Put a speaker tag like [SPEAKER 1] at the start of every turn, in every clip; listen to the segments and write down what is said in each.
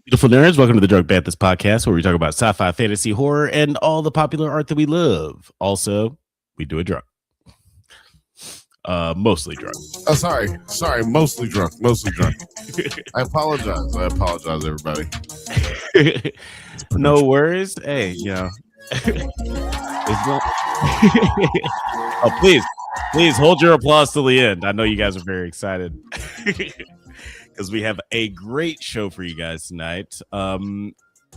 [SPEAKER 1] Beautiful nerds, welcome to the Drunk Banthas podcast, where we talk about sci-fi, fantasy, horror, and all the popular art that we love. Also, we do it drunk. Mostly drunk.
[SPEAKER 2] Oh, sorry, mostly drunk. I apologize, everybody.
[SPEAKER 1] No worries. Hey, you know. It's not... Oh, please hold your applause till the end. I know you guys are very excited. Because we have a great show for you guys tonight. I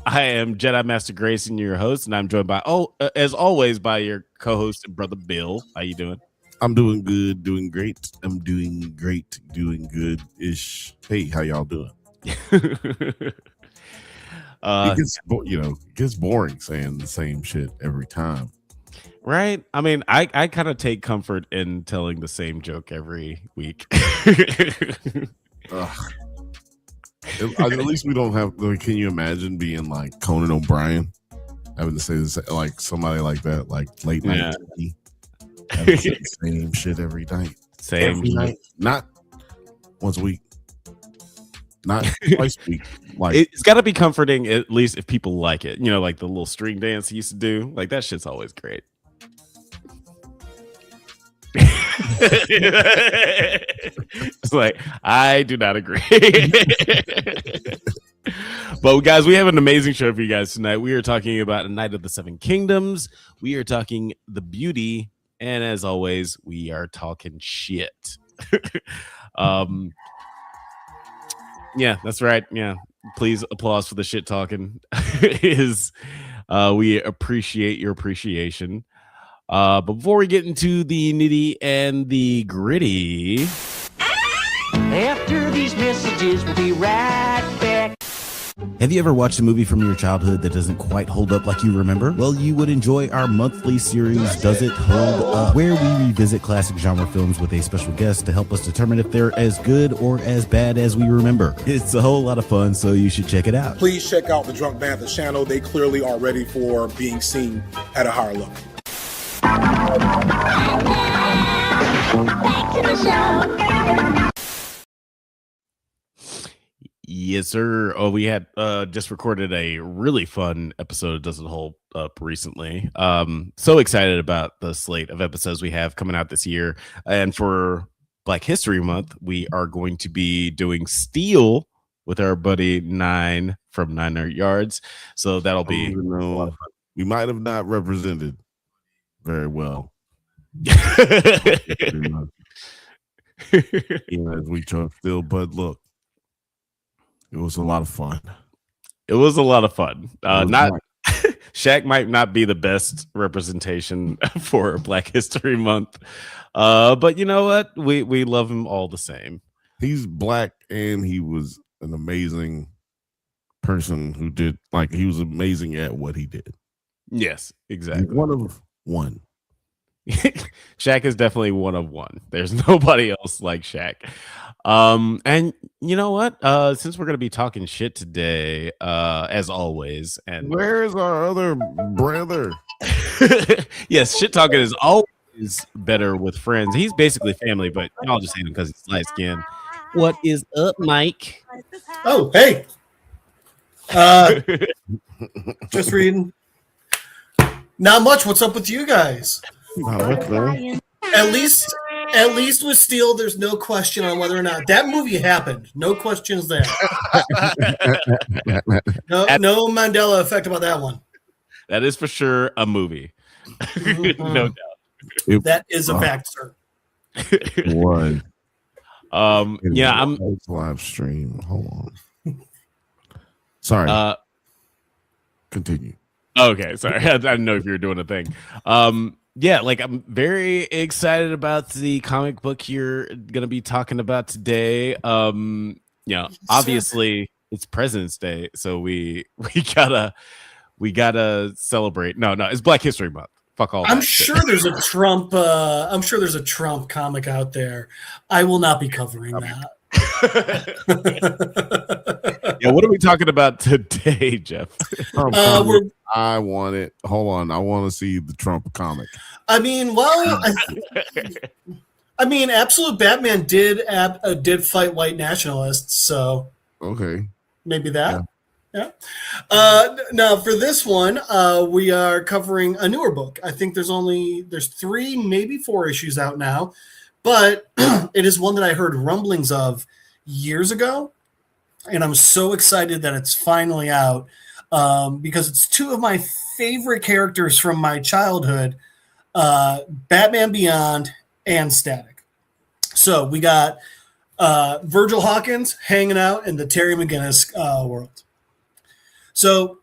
[SPEAKER 1] am Jedi Master Grayson, your host, and I'm joined by, as always, by your co-host and brother Bill. How you doing?
[SPEAKER 2] I'm doing good, doing great. I'm doing great, doing good-ish. Hey, how y'all doing? It gets boring saying the same shit every time.
[SPEAKER 1] Right? I mean, I kind of take comfort in telling the same joke every week.
[SPEAKER 2] At least we don't have. Can you imagine being like Conan O'Brien, having to say this, like somebody like that, like late night, having to say the same shit every night, every night, not once a week, not twice a week. Like
[SPEAKER 1] it's got to be comforting, at least if people like it. You know, like the little string dance he used to do. Like that shit's always great. It's like I do not agree. But guys, we have an amazing show for you guys tonight. We are talking about A Night of the Seven Kingdoms. We are talking The Beauty, and as always, we are talking shit. Yeah, that's right. Yeah, please applause for the shit talking. We appreciate your appreciation. But before we get into the nitty and the gritty,
[SPEAKER 3] after these messages, we'll be right back.
[SPEAKER 4] Have you ever watched a movie from your childhood that doesn't quite hold up like you remember? Well, you would enjoy our monthly series, Does It Hold Up?, where we revisit classic genre films with a special guest to help us determine if they're as good or as bad as we remember. It's a whole lot of fun, so you should check it out.
[SPEAKER 5] Please check out the Drunk Banthas channel. They clearly are ready for being seen at a higher level.
[SPEAKER 6] Back to the show.
[SPEAKER 1] Yes, sir. Oh, we had just recorded a really fun episode of Doesn't Hold Up recently. So excited about the slate of episodes we have coming out this year. And for Black History Month, we are going to be doing Steel with our buddy Nine from 900 Yards. So that'll be
[SPEAKER 2] we might have not represented very well. As we talk still, but look, it was a lot of fun.
[SPEAKER 1] Not Shaq might not be the best representation for Black History Month, but you know what? We love him all the same.
[SPEAKER 2] He's black, and he was an amazing person who did he was amazing at what he did.
[SPEAKER 1] Yes, exactly.
[SPEAKER 2] He's one of one.
[SPEAKER 1] Shaq is definitely one of one. There's nobody else like Shaq. And you know what? Since we're gonna be talking shit today, as always, and
[SPEAKER 2] where's our other brother?
[SPEAKER 1] Yes, shit talking is always better with friends. He's basically family, but y'all just hate him because he's light skinned. What is up, Mike?
[SPEAKER 7] Oh, hey. Just reading. Not much. What's up with you guys? At least with Steel, there's no question on whether or not that movie happened. No questions there. No Mandela effect about that one.
[SPEAKER 1] That is for sure a movie. No doubt.
[SPEAKER 7] That is a fact, sir.
[SPEAKER 2] What?
[SPEAKER 1] Yeah, I'm
[SPEAKER 2] live stream. Hold on. Sorry.
[SPEAKER 1] Continue. Okay, sorry. I didn't know if you were doing a thing. Yeah, I'm very excited about the comic book you're gonna be talking about today. Obviously it's President's Day, so we gotta celebrate. No, it's Black History Month. Fuck all.
[SPEAKER 7] I'm sure there's a Trump. I'm sure there's a Trump comic out there. I will not be covering that.
[SPEAKER 1] Yeah, what are we talking about today, Jeff?
[SPEAKER 2] I want it. Hold on, I want to see the Trump comic.
[SPEAKER 7] I mean, Absolute Batman did fight white nationalists, so
[SPEAKER 2] okay,
[SPEAKER 7] maybe that. Yeah. Now for this one, we are covering a newer book. I think there's 3, maybe 4 issues out now, but it is one that I heard rumblings of years ago, and I'm so excited that it's finally out because it's 2 of my favorite characters from my childhood, Batman Beyond and Static. So we got Virgil Hawkins hanging out in the Terry McGinnis world. So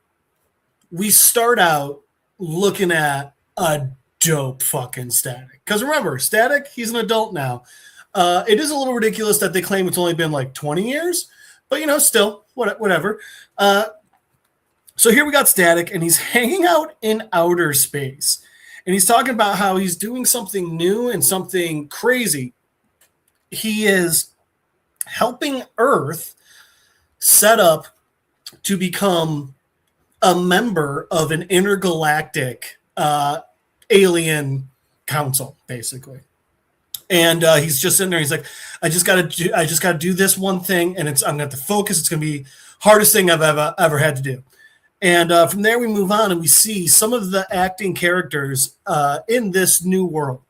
[SPEAKER 7] we start out looking at a dope fucking Static. Because remember, Static, he's an adult now. It is a little ridiculous that they claim it's only been like 20 years, but still, whatever. So here we got Static, and he's hanging out in outer space. And he's talking about how he's doing something new and something crazy. He is helping Earth set up to become a member of an intergalactic alien council, basically. And he's just sitting there. He's like, I just got to do this one thing, and I'm going to have to focus. It's going to be hardest thing I've ever had to do. And from there, we move on, and we see some of the acting characters in this new world,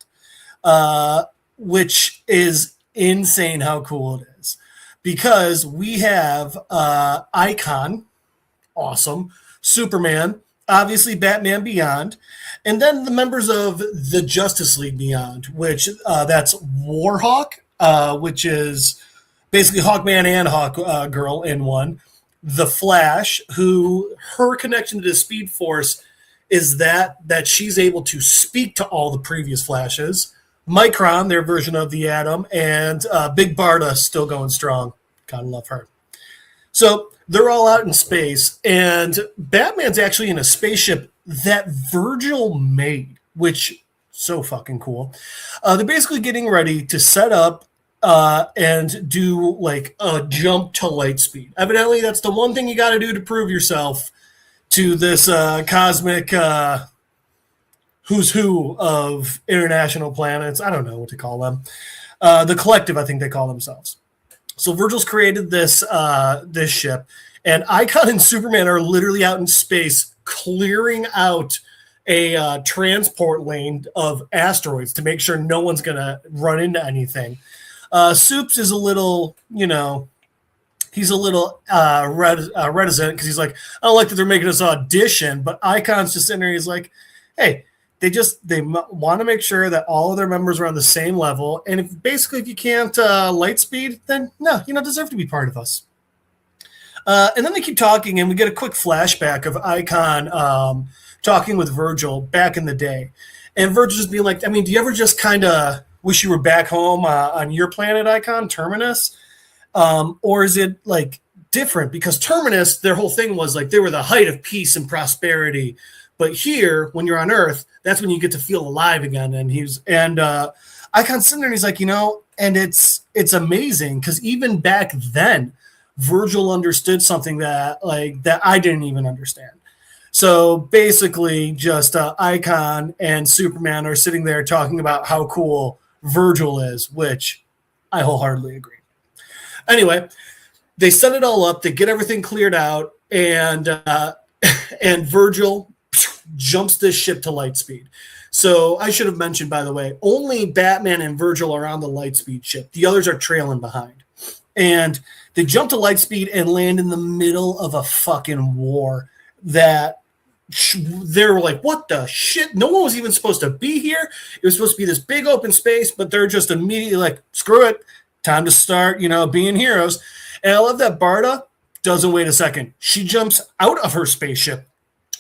[SPEAKER 7] which is insane how cool it is. Because we have Icon, awesome, Superman, obviously Batman Beyond, and then the members of the Justice League Beyond, which that's Warhawk, which is basically Hawkman and Hawkgirl in one. The Flash, who her connection to the Speed Force is that she's able to speak to all the previous Flashes. Micron, their version of the Atom, and Big Barda still going strong. Gotta love her. So they're all out in space, and Batman's actually in a spaceship that Virgil made, which so fucking cool. They're basically getting ready to set up and do like a jump to light speed. Evidently, that's the one thing you got to do to prove yourself to this cosmic who's who of international planets. I don't know what to call them. The Collective, I think they call themselves. So Virgil's created this this ship, and Icon and Superman are literally out in space clearing out a transport lane of asteroids to make sure no one's going to run into anything. Soups is a little, he's a little reticent because he's like, I don't like that they're making us audition, but Icon's just sitting there. He's like, hey, they want to make sure that all of their members are on the same level. And if you can't light speed, then no, you don't deserve to be part of us. And then they keep talking, and we get a quick flashback of Icon talking with Virgil back in the day. And Virgil just being like, I mean, do you ever just kind of wish you were back home on your planet, Icon, Terminus? Or is it like different? Because Terminus, their whole thing was like they were the height of peace and prosperity. But here, when you're on Earth, that's when you get to feel alive again. And Icon's sitting there, and he's like, and it's amazing because even back then, Virgil understood something that I didn't even understand. So basically, just Icon and Superman are sitting there talking about how cool Virgil is, which I wholeheartedly agree. Anyway, they set it all up, they get everything cleared out, and Virgil jumps this ship to light speed. So I should have mentioned, by the way, only Batman and Virgil are on the light speed ship. The others are trailing behind. And they jump to light speed and land in the middle of a fucking war that they're like, what the shit? No one was even supposed to be here. It was supposed to be this big open space, but they're just immediately like, screw it. Time to start, being heroes. And I love that Barda doesn't wait a second. She jumps out of her spaceship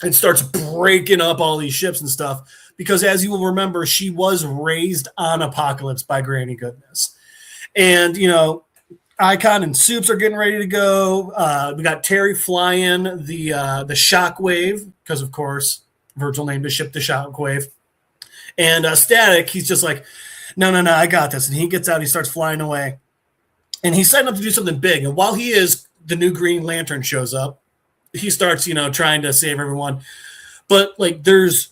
[SPEAKER 7] and starts breaking up all these ships and stuff. Because as you will remember, she was raised on Apocalypse by Granny Goodness. And, Icon and Soups are getting ready to go. We got Terry flying the Shockwave, because, of course, Virgil named his ship the Shockwave. And Static, he's just like, no, I got this. And he gets out, he starts flying away. And he's setting up to do something big. And while he is, the new Green Lantern shows up. He starts, trying to save everyone. But, there's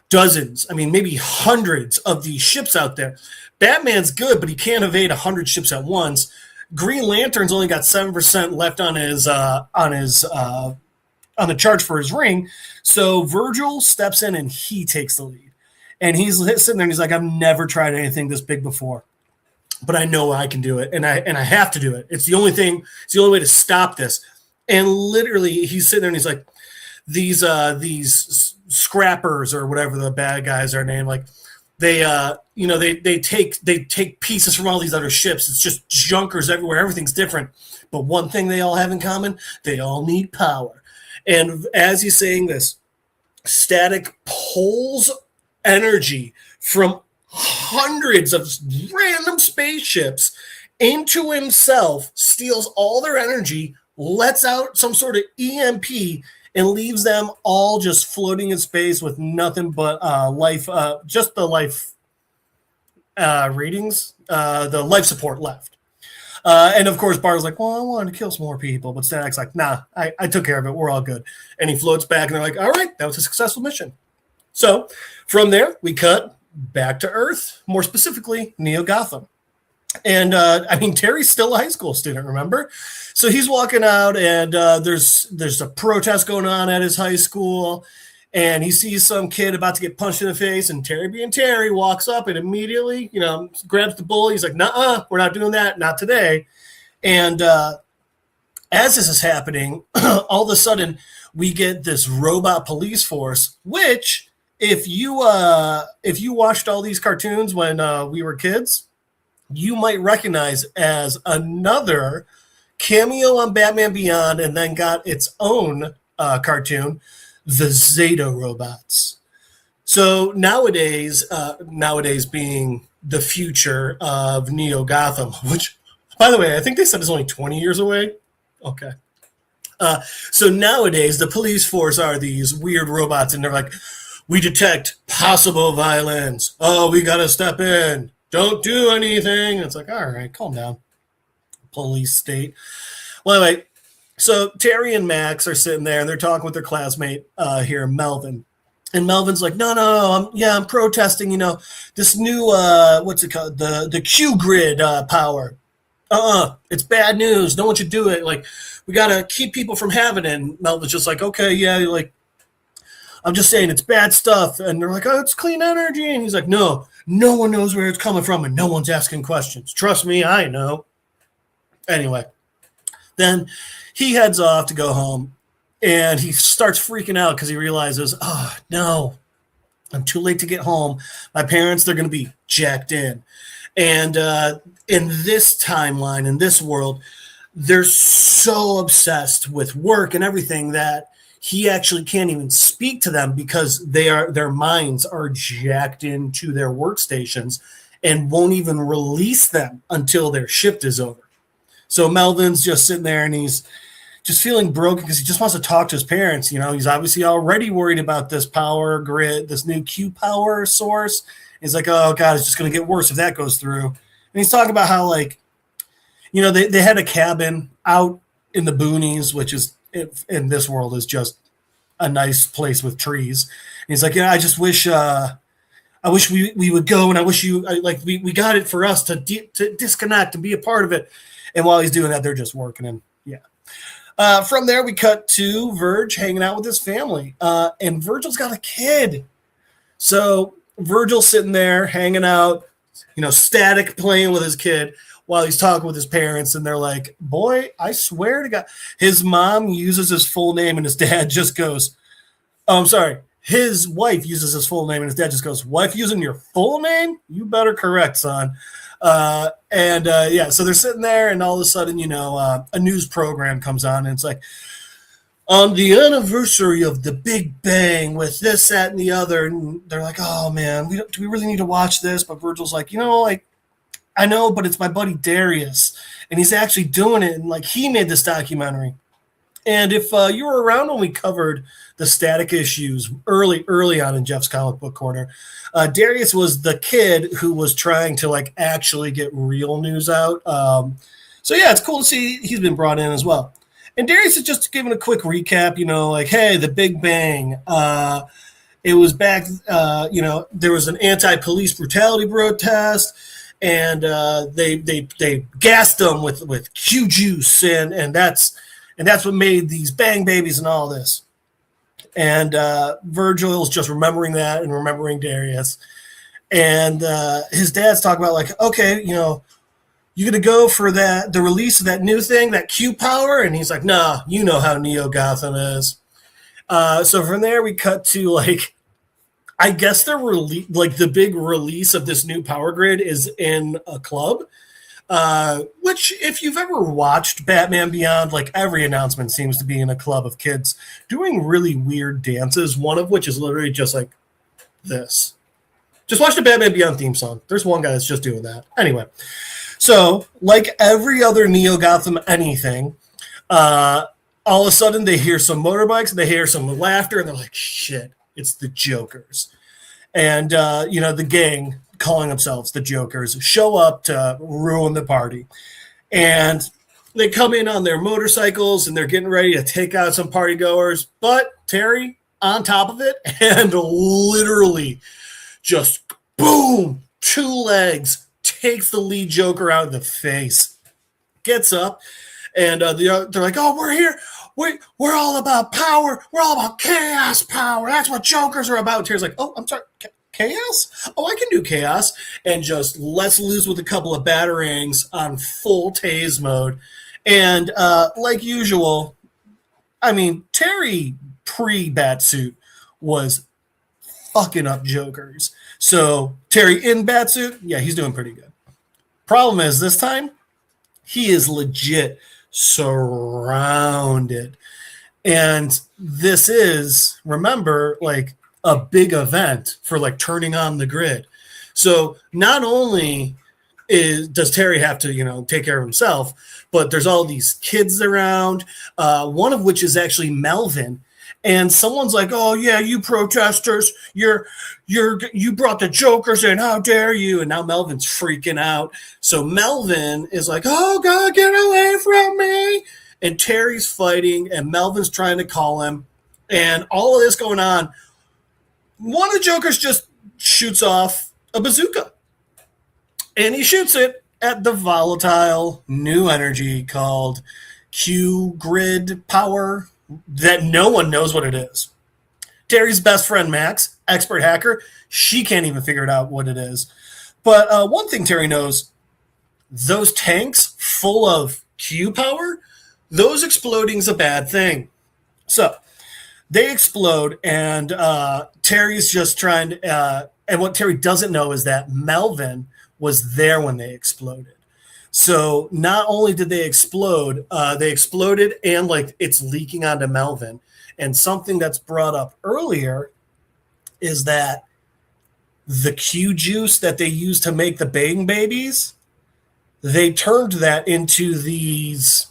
[SPEAKER 7] dozens, maybe hundreds of these ships out there. Batman's good, but he can't evade 100 ships at once. Green Lantern's only got 7% left on the charge for his ring. So Virgil steps in and he takes the lead. And he's sitting there and he's like, I've never tried anything this big before, but I know I can do it. And I have to do it. It's the only way to stop this. And literally he's sitting there and he's like, these scrappers or whatever the bad guys are named, like they take pieces from all these other ships. It's just junkers everywhere. Everything's different. But one thing they all have in common, they all need power. And as he's saying this, Static pulls energy from hundreds of random spaceships into himself, steals all their energy, lets out some sort of EMP, and leaves them all just floating in space with nothing but just the life ratings, the life support left. And of course, Bart's like, well, I wanted to kill some more people. But Static's like, nah, I took care of it. We're all good. And he floats back, and they're like, all right, that was a successful mission. So from there, we cut back to Earth, more specifically, Neo Gotham. And Terry's still a high school student, remember? So he's walking out, and there's a protest going on at his high school, and he sees some kid about to get punched in the face, and Terry being Terry walks up and immediately, grabs the bully. He's like, nuh-uh, we're not doing that, not today. And as this is happening, all of a sudden, we get this robot police force, which, if you watched all these cartoons when we were kids, you might recognize as another cameo on Batman Beyond, and then got its own cartoon, the Zeta robots. So nowadays being the future of Neo Gotham, which, by the way, I think they said is only 20 years away. Okay. So nowadays the police force are these weird robots, and they're like, we detect possible violence. Oh, we got to step in. Don't do anything. It's like, all right, calm down. Police state. Well, anyway, so Terry and Max are sitting there, and they're talking with their classmate here, Melvin. And Melvin's like, no, I'm protesting, this new, what's it called? The Q grid power. It's bad news. No one should do it. Like, we got to keep people from having it. And Melvin's just like, okay, yeah, like, I'm just saying it's bad stuff. And they're like, oh, it's clean energy. And he's like, no one knows where it's coming from, and no one's asking questions. Trust me, I know. Anyway, then he heads off to go home, and he starts freaking out because he realizes, oh, no, I'm too late to get home. My parents, they're going to be jacked in. And in this timeline, in this world, they're so obsessed with work and everything that he actually can't even speak to them because their minds are jacked into their workstations and won't even release them until their shift is over. So Melvin's just sitting there, and he's just feeling broken because he just wants to talk to his parents. He's obviously already worried about this power grid, this new Q power source. He's like, oh God, it's just going to get worse if that goes through. And he's talking about how, like, they had a cabin out in the boonies, which is, in this world, is just a nice place with trees. And he's like, I just wish I wish we would go, and I wish we got it for us to disconnect and be a part of it. And while he's doing that, they're just working. And yeah. From there, we cut to Virg hanging out with his family. And Virgil's got a kid. So Virgil's sitting there hanging out, Static playing with his kid while he's talking with his parents, and they're like, boy, I swear to God. His mom uses his full name, and his dad just goes, oh, I'm sorry. His wife uses his full name, and his dad just goes, wife using your full name? You better correct, son. So they're sitting there, and all of a sudden, a news program comes on, and it's like, on the anniversary of the Big Bang with this, that, and the other. And they're like, oh, man, do we really need to watch this? But Virgil's like, I know, but it's my buddy Darius, and he's actually doing it, and he made this documentary. And if you were around when we covered the Static issues early on in Jeff's Comic Book Corner, Darius was the kid who was trying to actually get real news out. So yeah, it's cool to see he's been brought in as well. And Darius is just giving a quick recap, hey, the Big Bang. It was back, there was an anti-police brutality protest. and they gassed them with Q juice, and that's what made these bang babies and all this. And Virgil's just remembering that and remembering Darius, and his dad's talking about like, okay, you know, you gonna go for the release of that new thing, that Q power? And he's like, nah, you know how Neo Gotham is. So from there we cut to like, I guess the big release of this new power grid is in a club. Which, if you've ever watched Batman Beyond, like every announcement seems to be in a club of kids doing really weird dances, one of which is literally just like this. Just watch the Batman Beyond theme song. There's one guy that's just doing that. Anyway, so like every other Neo Gotham anything, all of a sudden they hear some motorbikes, and they hear some laughter, and they're like, shit, it's the Jokers. And, the gang calling themselves the Jokers show up to ruin the party. And they come in on their motorcycles, and they're getting ready to take out some party goers. But Terry on top of it, and literally just boom, 2 legs, takes the lead Joker out of the face, gets up, and they're like, oh, we're here. We're all about power. We're all about chaos power. That's what Jokers are about. Terry's like, oh, I'm sorry, chaos? Oh, I can do chaos. And just lets loose with a couple of batarangs on full tase mode. And like usual, I mean, Terry pre-Batsuit was fucking up Jokers. So Terry in Batsuit, yeah, he's doing pretty good. Problem is, this time, he is legit surrounded. And this is, remember, like a big event for like turning on the grid. So not only does Terry have to, take care of himself, but there's all these kids around, one of which is actually Melvin. And someone's like, "Oh yeah, you protesters, you brought the Jokers in. How dare you?" And now Melvin's freaking out. So Melvin is like, "Oh God, get away from me!" And Terry's fighting, and Melvin's trying to call him, and all of this going on. One of the Jokers just shoots off a bazooka, and he shoots it at the volatile new energy called Q grid power that no one knows what it is. Terry's best friend, Max, expert hacker, she can't even figure it out what it is. But one thing Terry knows, those tanks full of Q power, those exploding is a bad thing. So they explode, and Terry's just trying to, and what Terry doesn't know is that Melvin was there when they exploded. So not only did they exploded and like it's leaking onto Melvin. And something that's brought up earlier is that the Q juice that they used to make the bang babies, they turned that into this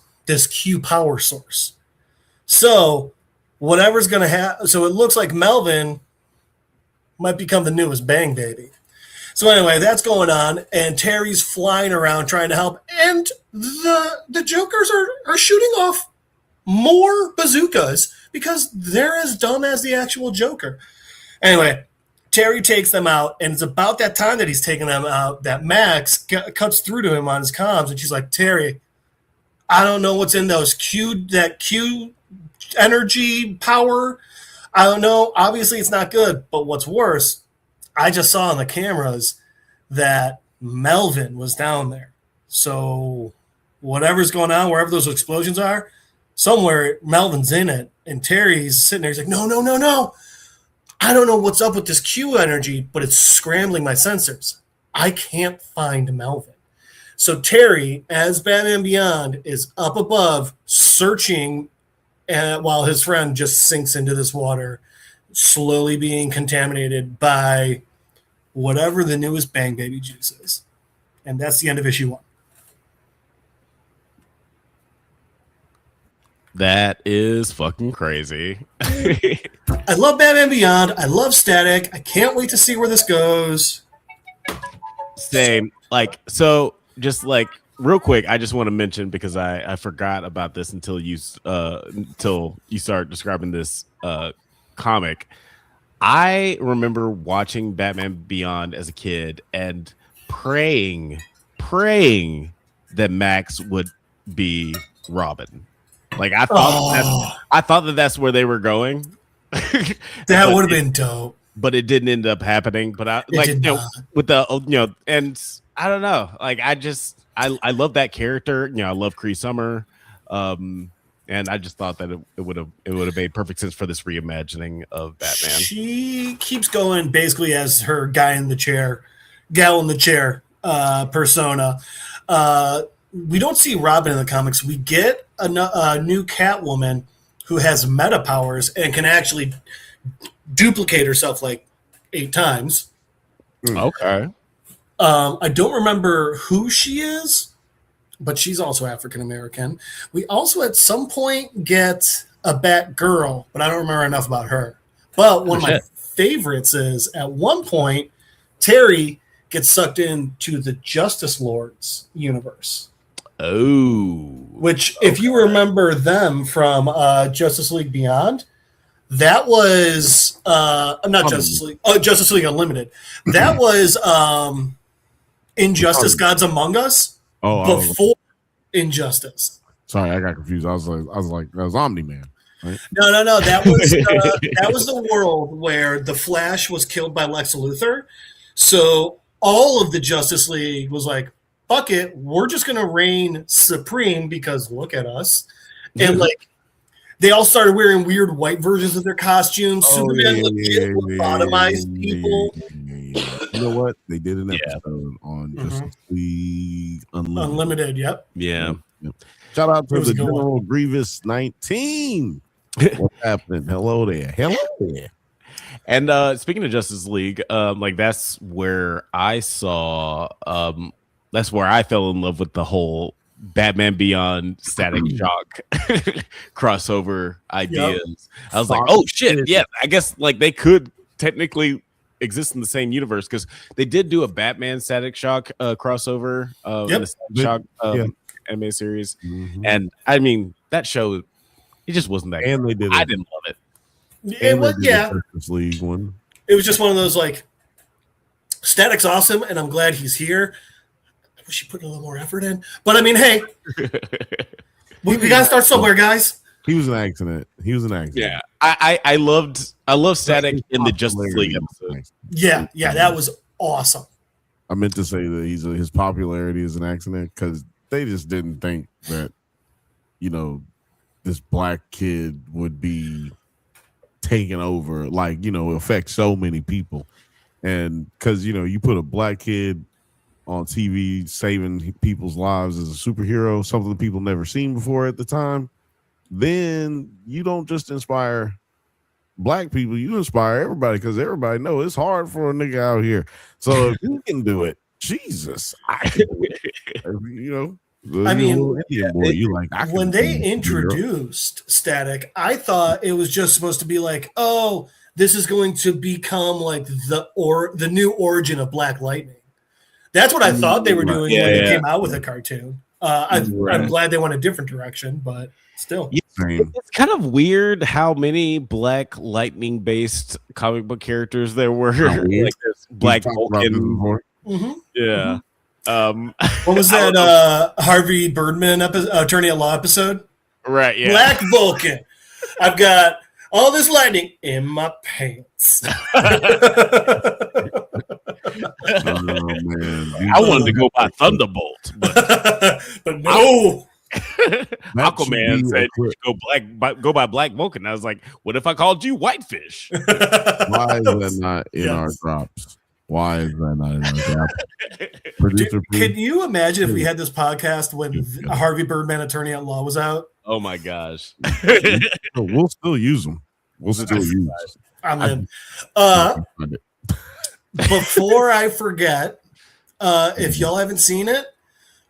[SPEAKER 7] Q power source. So whatever's going to happen, so it looks like Melvin might become the newest bang baby. So anyway, that's going on, and Terry's flying around trying to help, and the Jokers are shooting off more bazookas because they're as dumb as the actual Joker. Anyway, Terry takes them out, and it's about that time that he's taking them out that Max cuts through to him on his comms, and she's like, "Terry, I don't know what's in those Q energy power. I don't know. Obviously, it's not good, but what's worse, I just saw on the cameras that Melvin was down there. So whatever's going on, wherever those explosions are, somewhere Melvin's in it." And Terry's sitting there. He's like, no. I don't know what's up with this Q energy, but it's scrambling my sensors. I can't find Melvin. So Terry, as Batman Beyond, is up above searching while his friend just sinks into this water, slowly being contaminated by whatever the newest bang baby juice is. And that's the end of issue 1.
[SPEAKER 1] That is fucking crazy.
[SPEAKER 7] I love Batman Beyond. I love Static. I can't wait to see where this goes.
[SPEAKER 1] Same. Like, so just like real quick, I just want to mention, because I forgot about this until you start describing this I remember watching Batman Beyond as a kid, and praying that Max would be Robin. Like I thought that's where they were going.
[SPEAKER 7] That would have been dope.
[SPEAKER 1] But it didn't end up happening. But I with the and I don't know. Like I love that character. I love Cree Summer. And I just thought that it would have made perfect sense for this reimagining of Batman.
[SPEAKER 7] She keeps going basically as her gal in the chair persona. We don't see Robin in the comics. We get a new Catwoman who has meta powers and can actually duplicate herself like 8 times.
[SPEAKER 1] Okay.
[SPEAKER 7] I don't remember who she is, but she's also African American. We also at some point get a Batgirl, but I don't remember enough about her. But one of my favorites is at one point, Terry gets sucked into the Justice Lords universe.
[SPEAKER 1] Oh.
[SPEAKER 7] Which, if you remember them from Justice League Beyond, that was not Justice League. Oh, Justice League Unlimited. That was Injustice: Gods Among Us. Before Injustice.
[SPEAKER 2] Sorry, I got confused. I was like, that was Omni-Man. Right?
[SPEAKER 7] No. That was the world where the Flash was killed by Lex Luthor. So all of the Justice League was like, fuck it, we're just gonna reign supreme because look at us. And like they all started wearing weird white versions of their costumes. Superman lobotomized people.
[SPEAKER 2] You know what? They did an episode on Justice League Unlimited.
[SPEAKER 7] Yep.
[SPEAKER 1] Yeah.
[SPEAKER 2] Shout out to the General Grievous 19. What's happening? Hello there.
[SPEAKER 1] And speaking of Justice League, like that's where I saw that's where I fell in love with the whole Batman Beyond Static Shock crossover ideas. Yep. I was like, oh shit, yeah, I guess like they could technically exist in the same universe because they did do a Batman Static Shock crossover in the Static Shock anime series. And I mean that show, it just wasn't that
[SPEAKER 2] and
[SPEAKER 1] good. I didn't love it.
[SPEAKER 7] It was
[SPEAKER 2] Justice League one.
[SPEAKER 7] It was just one of those like Static's awesome and I'm glad he's here. I wish he put a little more effort in. But I mean, hey, we gotta start somewhere, guys.
[SPEAKER 2] He was an accident.
[SPEAKER 1] Yeah. I love Static in the Justice League episode.
[SPEAKER 7] Yeah, that was awesome.
[SPEAKER 2] I meant to say that his popularity is an accident because they just didn't think that, this black kid would be taken over, like, affect so many people. And because, you put a black kid on TV saving people's lives as a superhero, something people never seen before at the time, then you don't just inspire black people, you inspire everybody because everybody know it's hard for a nigga out here. So if you can do it, Jesus, I can do it.
[SPEAKER 7] I mean, when they introduced Static, I thought it was just supposed to be like, oh, this is going to become like the new origin of Black Lightning. That's what I thought they were doing when they came out with a cartoon. I'm glad they went a different direction, but still.
[SPEAKER 1] It's kind of weird how many Black Lightning based comic book characters there were. Like this Black Vulcan. Yeah.
[SPEAKER 7] What was that Harvey Birdman attorney at law episode?
[SPEAKER 1] Right, yeah.
[SPEAKER 7] Black Vulcan. I've got all this lightning in my pants.
[SPEAKER 2] Oh, man.
[SPEAKER 1] I wanted to go by Thunderbolt,
[SPEAKER 7] but no.
[SPEAKER 1] Aquaman said go by Black Vulcan. I was like, what if I called you Whitefish?
[SPEAKER 2] Why is that not in our drops? Why is that not in our drops? Producer,
[SPEAKER 7] can you imagine if we had this podcast when Harvey Birdman attorney at law was out?
[SPEAKER 1] Oh my gosh.
[SPEAKER 2] We'll still use them.
[SPEAKER 7] I'm in. Before I forget, if y'all haven't seen it,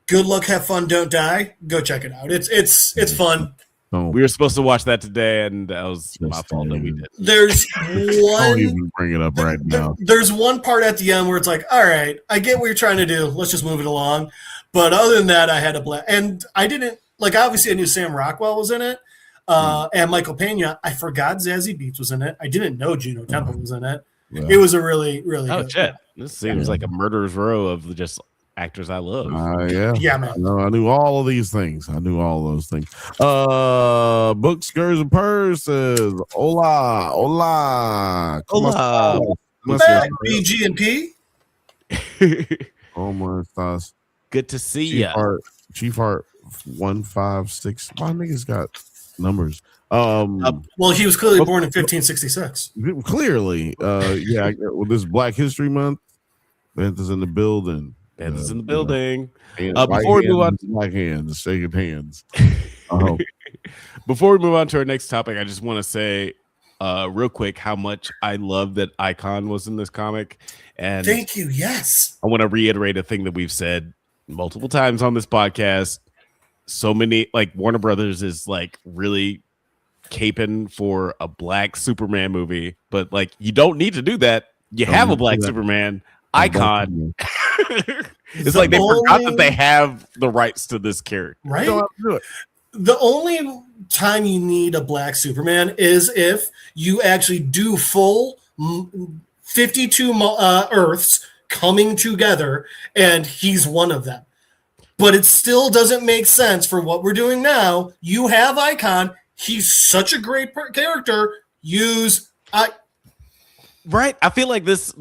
[SPEAKER 7] good luck, have fun, don't die. Go check it out. It's fun.
[SPEAKER 1] We were supposed to watch that today, and that was my fault that we did.
[SPEAKER 7] There's one.
[SPEAKER 2] Don't even bring it up right now.
[SPEAKER 7] There's one part at the end where it's like, all right, I get what you're trying to do. Let's just move it along. But other than that, I had a blast. And I didn't, obviously I knew Sam Rockwell was in it. And Michael Pena. I forgot Zazie Beetz was in it. I didn't know Juno Temple was in it.
[SPEAKER 2] Yeah.
[SPEAKER 7] It was a really, really
[SPEAKER 1] Oh
[SPEAKER 7] good.
[SPEAKER 1] shit! This seems like a murderer's row of just actors I love.
[SPEAKER 7] Yeah, man.
[SPEAKER 2] No, I knew all of these things. I knew all those things. Books, girls, and purses. Hola, hola.
[SPEAKER 1] Hola.
[SPEAKER 7] Back, BG and P.
[SPEAKER 2] Oh my gosh.
[SPEAKER 1] Good to see
[SPEAKER 2] Chief
[SPEAKER 1] you.
[SPEAKER 2] Chief Heart 156. My niggas got numbers.
[SPEAKER 7] Well, he was clearly born in 1566.
[SPEAKER 2] Clearly. With this Black History Month, Banthas in the building.
[SPEAKER 1] Banthas in the building.
[SPEAKER 2] Before we move on to black hands, shaking hands.
[SPEAKER 1] Before we move on to our next topic, I just want to say real quick how much I love that Icon was in this comic. And
[SPEAKER 7] thank you. Yes.
[SPEAKER 1] I want to reiterate a thing that we've said multiple times on this podcast. So many, like, Warner Brothers is like really caping for a black Superman movie, but like, you don't need to do that. You have a black Superman. Icon. It's like they forgot that they have the rights to this character.
[SPEAKER 7] Right? The only time you need a black Superman is if you actually do full 52 Earths coming together, and he's one of them. But it still doesn't make sense for what we're doing now. You have Icon. He's such a great character. Use
[SPEAKER 1] Right. I feel like this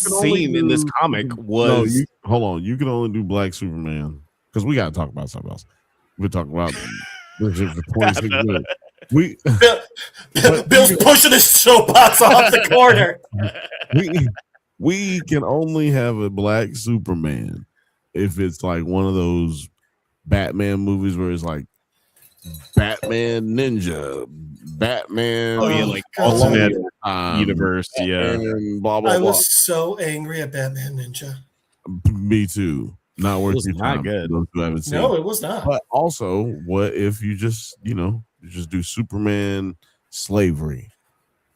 [SPEAKER 1] scene in this comic was
[SPEAKER 2] hold on. You can only do black Superman because we got to talk about something else. We're talking about the 26 minutes.
[SPEAKER 7] Bill's pushing his soapbox off the corner.
[SPEAKER 2] We can only have a black Superman if it's like one of those Batman movies where it's like Batman Ninja, Batman.
[SPEAKER 1] Oh yeah, like alternate universe.
[SPEAKER 2] Batman, blah blah.
[SPEAKER 7] I
[SPEAKER 2] blah.
[SPEAKER 7] was so angry at Batman Ninja.
[SPEAKER 2] Me too. Not worth your time.
[SPEAKER 1] Not good.
[SPEAKER 2] Those who haven't seen
[SPEAKER 7] No, it was not.
[SPEAKER 2] But also, what if you just do Superman slavery,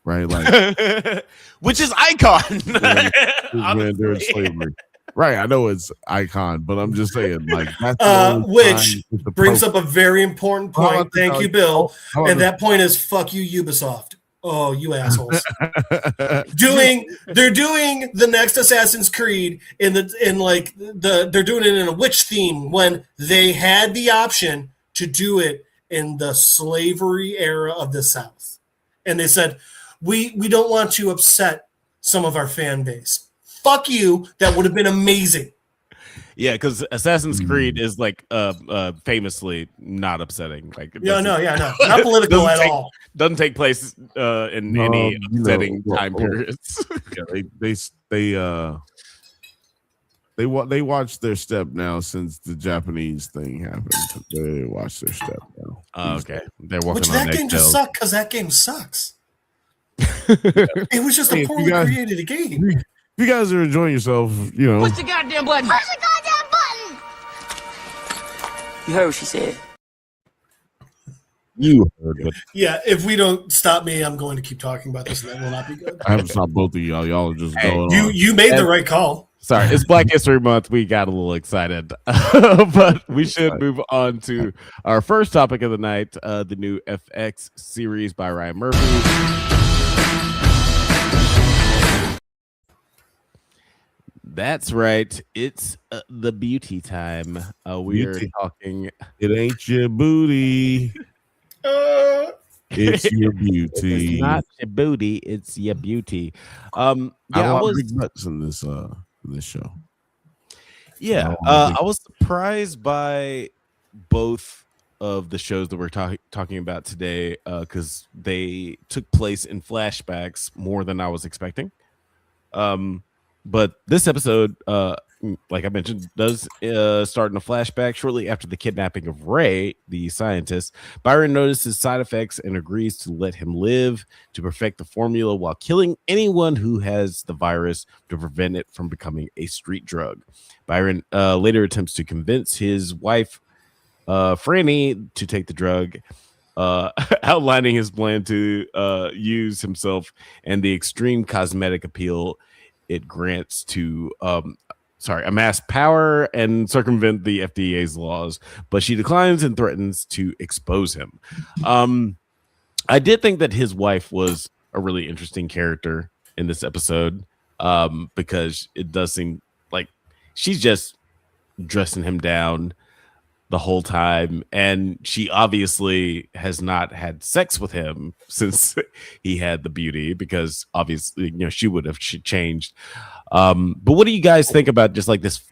[SPEAKER 2] right? Like,
[SPEAKER 1] which is Icon.
[SPEAKER 2] Superman during slavery. Right, I know it's Icon, but I'm just saying, like, that's
[SPEAKER 7] which brings up a very important point. Thank you, Bill. And that point is, fuck you, Ubisoft. Oh, you assholes! They're doing the next Assassin's Creed they're doing it in a witch theme when they had the option to do it in the slavery era of the South, and they said we don't want to upset some of our fan base. Fuck you. That would have been amazing.
[SPEAKER 1] Yeah, because Assassin's Creed is like famously not upsetting. Like,
[SPEAKER 7] not political at all.
[SPEAKER 1] Doesn't take place in any upsetting time periods.
[SPEAKER 2] Yeah, they watch their step now since the Japanese thing happened. They watch their step now.
[SPEAKER 1] Okay, they're walking
[SPEAKER 7] Which
[SPEAKER 1] on
[SPEAKER 7] that game just sucked because that game sucks. It was just a poorly created game.
[SPEAKER 2] If you guys are enjoying yourself,
[SPEAKER 3] Push the goddamn button. Push the goddamn button. You heard what she said.
[SPEAKER 2] You heard it.
[SPEAKER 7] Yeah, if we don't stop me, I'm going to keep talking about this, and that will not be good.
[SPEAKER 2] I haven't stopped both of y'all. Y'all are just going on.
[SPEAKER 7] You made the right call.
[SPEAKER 1] Sorry, it's Black History Month. We got a little excited, but we should move on to our first topic of the night, the new FX series by Ryan Murphy. That's right. It's the beauty time. We are talking.
[SPEAKER 2] It ain't your booty. It's your beauty.
[SPEAKER 1] It's not your booty. It's your beauty.
[SPEAKER 2] I was big nuts in this show.
[SPEAKER 1] Yeah, I was surprised by both of the shows that we're talking about today because they took place in flashbacks more than I was expecting. But this episode, like I mentioned, does start in a flashback shortly after the kidnapping of Ray, the scientist. Byron notices side effects and agrees to let him live to perfect the formula while killing anyone who has the virus to prevent it from becoming a street drug. Byron later attempts to convince his wife, Franny, to take the drug, outlining his plan to use himself and the extreme cosmetic appeal it grants to amass power and circumvent the FDA's laws, but she declines and threatens to expose him. I did think that his wife was a really interesting character. in this episode, because it does seem like she's just dressing him down the whole time, and she obviously has not had sex with him since he had the beauty, because obviously she would have changed. But what do you guys think about just like this,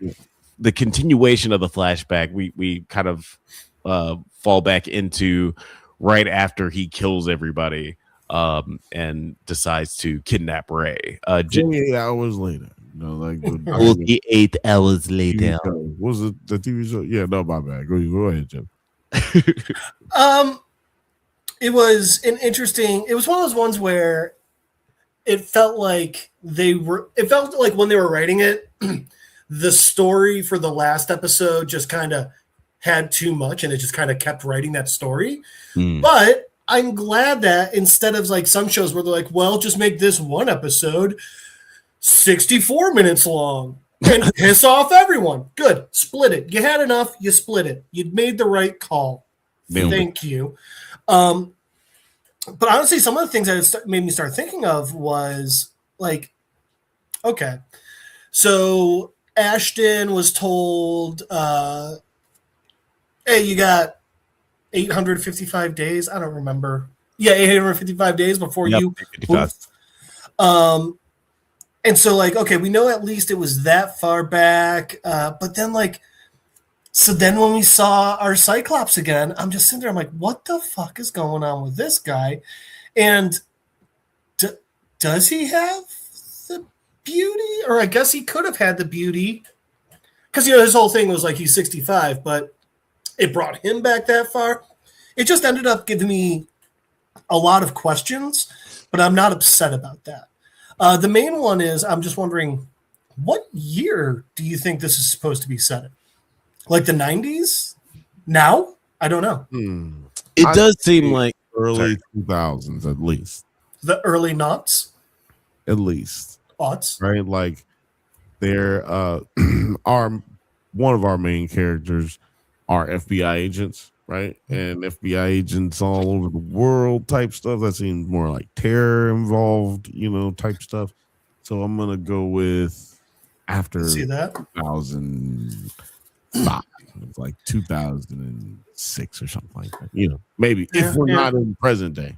[SPEAKER 1] the continuation of the flashback? We kind of fall back into right after he kills everybody, and decides to kidnap Ray
[SPEAKER 2] 28 hours later. Like
[SPEAKER 4] 48 hours later.
[SPEAKER 2] Was it the TV show? Yeah, no, my bad. Go ahead, Jim.
[SPEAKER 7] It was an interesting. It was one of those ones where it felt like It felt like when they were writing it, the story for the last episode just kind of had too much, and it just kind of kept writing that story. But I'm glad that instead of like some shows where they're like, well, just make this one episode 64 minutes long and piss off everyone. Good. Split it. You had enough. You split it. You made the right call. Thank you. But honestly, some of the things that it made me start thinking of was like, okay, so Ashton was told, hey, you got 855 days. I don't remember. Yeah, 855 days before you. And so, like, okay, we know at least it was that far back. But then, like, so then when we saw our Cyclops again, I'm just sitting there. I'm like, what the fuck is going on with this guy? And does he have the beauty? Or I guess he could have had the beauty. Because, his whole thing was like he's 65, but it brought him back that far. It just ended up giving me a lot of questions, but I'm not upset about that. The main one is I'm just wondering, what year do you think this is supposed to be set in? Like the 90s? Now? I don't know.
[SPEAKER 1] It does seem like
[SPEAKER 2] early 2000s at least.
[SPEAKER 7] The early noughts?
[SPEAKER 2] At least.
[SPEAKER 7] Aughts?
[SPEAKER 2] Right? Like they're one of our main characters are FBI agents, right? And FBI agents all over the world type stuff. That seems more like terror involved, type stuff. So I'm gonna go with after 2005. It's like 2006 or something like that. Maybe if we're not in present day.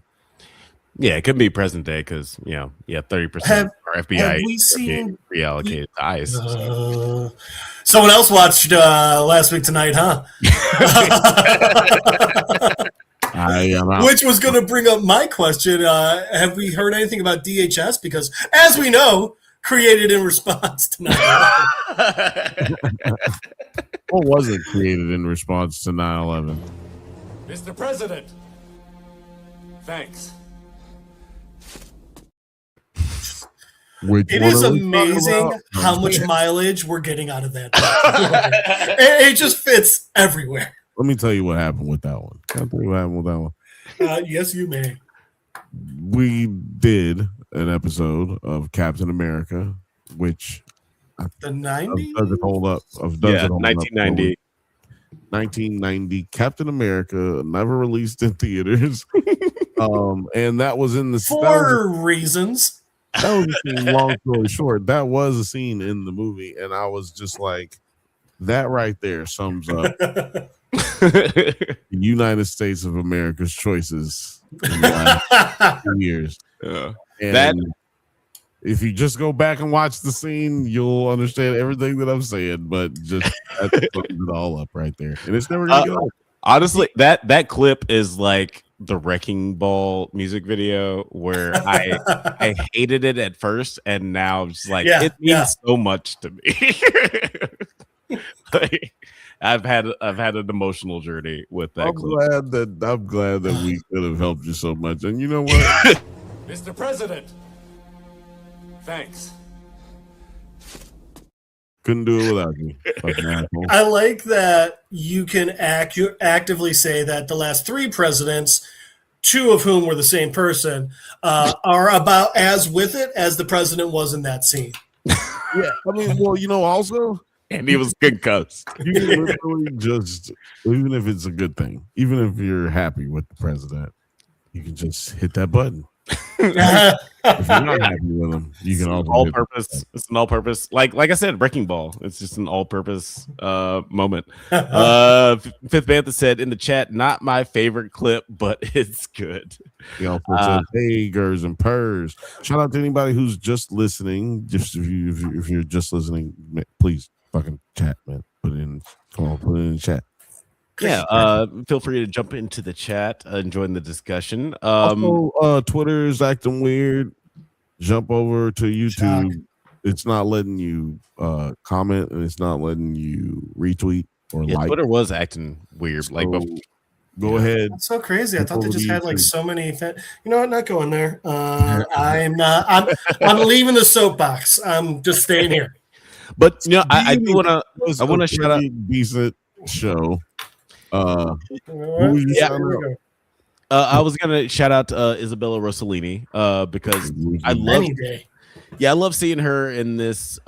[SPEAKER 1] Yeah, it could be present day because 30% our FBI
[SPEAKER 7] we seen
[SPEAKER 1] reallocated to ICE.
[SPEAKER 7] Someone else watched Last Week Tonight, huh?
[SPEAKER 2] I am out.
[SPEAKER 7] Which was going to bring up my question. Have we heard anything about DHS? Because, as we know, created in response to 9/11.
[SPEAKER 2] What was it created in response to 9/11?
[SPEAKER 6] Mr. President, thanks.
[SPEAKER 7] It is amazing how much mileage we're getting out of that. It just fits everywhere.
[SPEAKER 2] Let me tell you what happened with that one. Can I tell you what happened with that one?
[SPEAKER 7] Yes, you may.
[SPEAKER 2] We did an episode of Captain America, which
[SPEAKER 7] the 90s
[SPEAKER 2] doesn't hold up.
[SPEAKER 1] 1990.
[SPEAKER 2] 1990 Captain America, never released in theaters. And that was in the
[SPEAKER 7] for reasons.
[SPEAKER 2] That was a scene, long story short. That was a scene in the movie, and I was just like, that right there sums up the United States of America's choices in the last 2 years.
[SPEAKER 1] Yeah.
[SPEAKER 2] And if you just go back and watch the scene, you'll understand everything that I'm saying. But just that sums it all up right there, and it's never gonna get old.
[SPEAKER 1] Honestly, that clip is like the Wrecking Ball music video where I hated it at first, and now I'm just like, it means so much to me. Like, I've had an emotional journey with that.
[SPEAKER 2] I'm glad that we could have helped you so much. And you know what,
[SPEAKER 6] Mr. President, thanks.
[SPEAKER 2] Couldn't do it without you.
[SPEAKER 7] I like that you can actively say that the last three presidents, two of whom were the same person, are about as with it as the president was in that scene.
[SPEAKER 2] Yeah, I mean, well, also,
[SPEAKER 1] and he was concussed.
[SPEAKER 2] You can literally just, even if it's a good thing, even if you're happy with the president, you can just hit that button. If you're not happy with him, you can also
[SPEAKER 1] all purpose. It's an all purpose. Like I said, Wrecking Ball. It's just an all purpose moment. Fifth Bantha said in the chat, not my favorite clip, but it's good.
[SPEAKER 2] He also says, "Hey, girls and purrs." Shout out to anybody who's just listening. Just if you're just listening, please fucking chat, man. Put it in the chat.
[SPEAKER 1] Yeah, feel free to jump into the chat and join the discussion.
[SPEAKER 2] Also, Twitter is acting weird. Jump over to YouTube.
[SPEAKER 7] Shock.
[SPEAKER 2] It's not letting you comment, and it's not letting you retweet or like.
[SPEAKER 1] Twitter was acting weird.
[SPEAKER 2] So,
[SPEAKER 1] like,
[SPEAKER 2] go ahead.
[SPEAKER 7] That's so crazy. I thought they just had like
[SPEAKER 2] YouTube.
[SPEAKER 7] so many. You know what? Not going there. I'm not. I'm leaving the soapbox. I'm just staying here.
[SPEAKER 1] But I do want to. I want to shout out.
[SPEAKER 2] Decent show.
[SPEAKER 7] What?
[SPEAKER 2] was you
[SPEAKER 7] Yeah,
[SPEAKER 2] shouting
[SPEAKER 7] here we
[SPEAKER 2] out?
[SPEAKER 7] go.
[SPEAKER 1] I was gonna shout out Isabella Rossellini because I love.
[SPEAKER 7] Any day.
[SPEAKER 1] Yeah, I love seeing her in this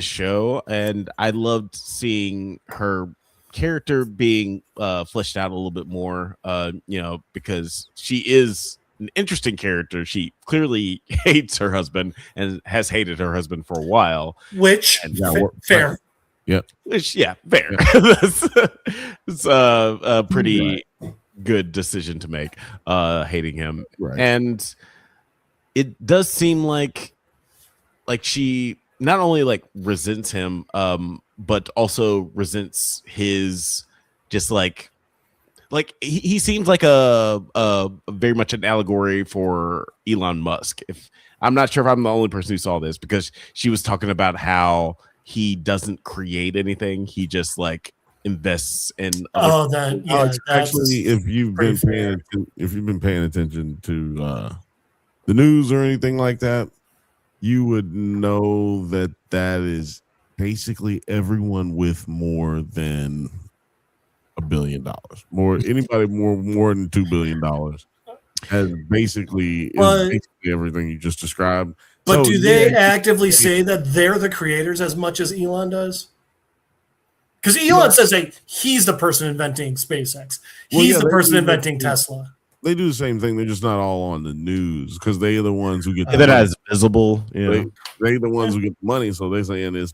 [SPEAKER 1] show, and I loved seeing her character being fleshed out a little bit more. Because she is an interesting character. She clearly hates her husband and has hated her husband for a while.
[SPEAKER 7] Which fair.
[SPEAKER 2] Yeah.
[SPEAKER 1] Which, yeah, fair. It's a pretty good decision to make, hating him.
[SPEAKER 2] Right.
[SPEAKER 1] And it does seem like she not only like resents him, but also resents his just like he seems like a very much an allegory for Elon Musk. If I'm not sure if I'm the only person who saw this, because she was talking about how he doesn't create anything. He just like invests in.
[SPEAKER 2] Actually, if you've been paying attention to the news or anything like that, you would know that is basically everyone with more than $1 billion. Anybody more than $2 billion has basically everything you just described.
[SPEAKER 7] But do they actively say that they're the creators as much as Elon does? Because Elon says that he's the person inventing SpaceX. He's the person inventing Tesla.
[SPEAKER 2] They do the same thing. They're just not all on the news because they are the ones who get
[SPEAKER 1] that as visible. Yeah,
[SPEAKER 2] they the ones who get the money. So they're saying this.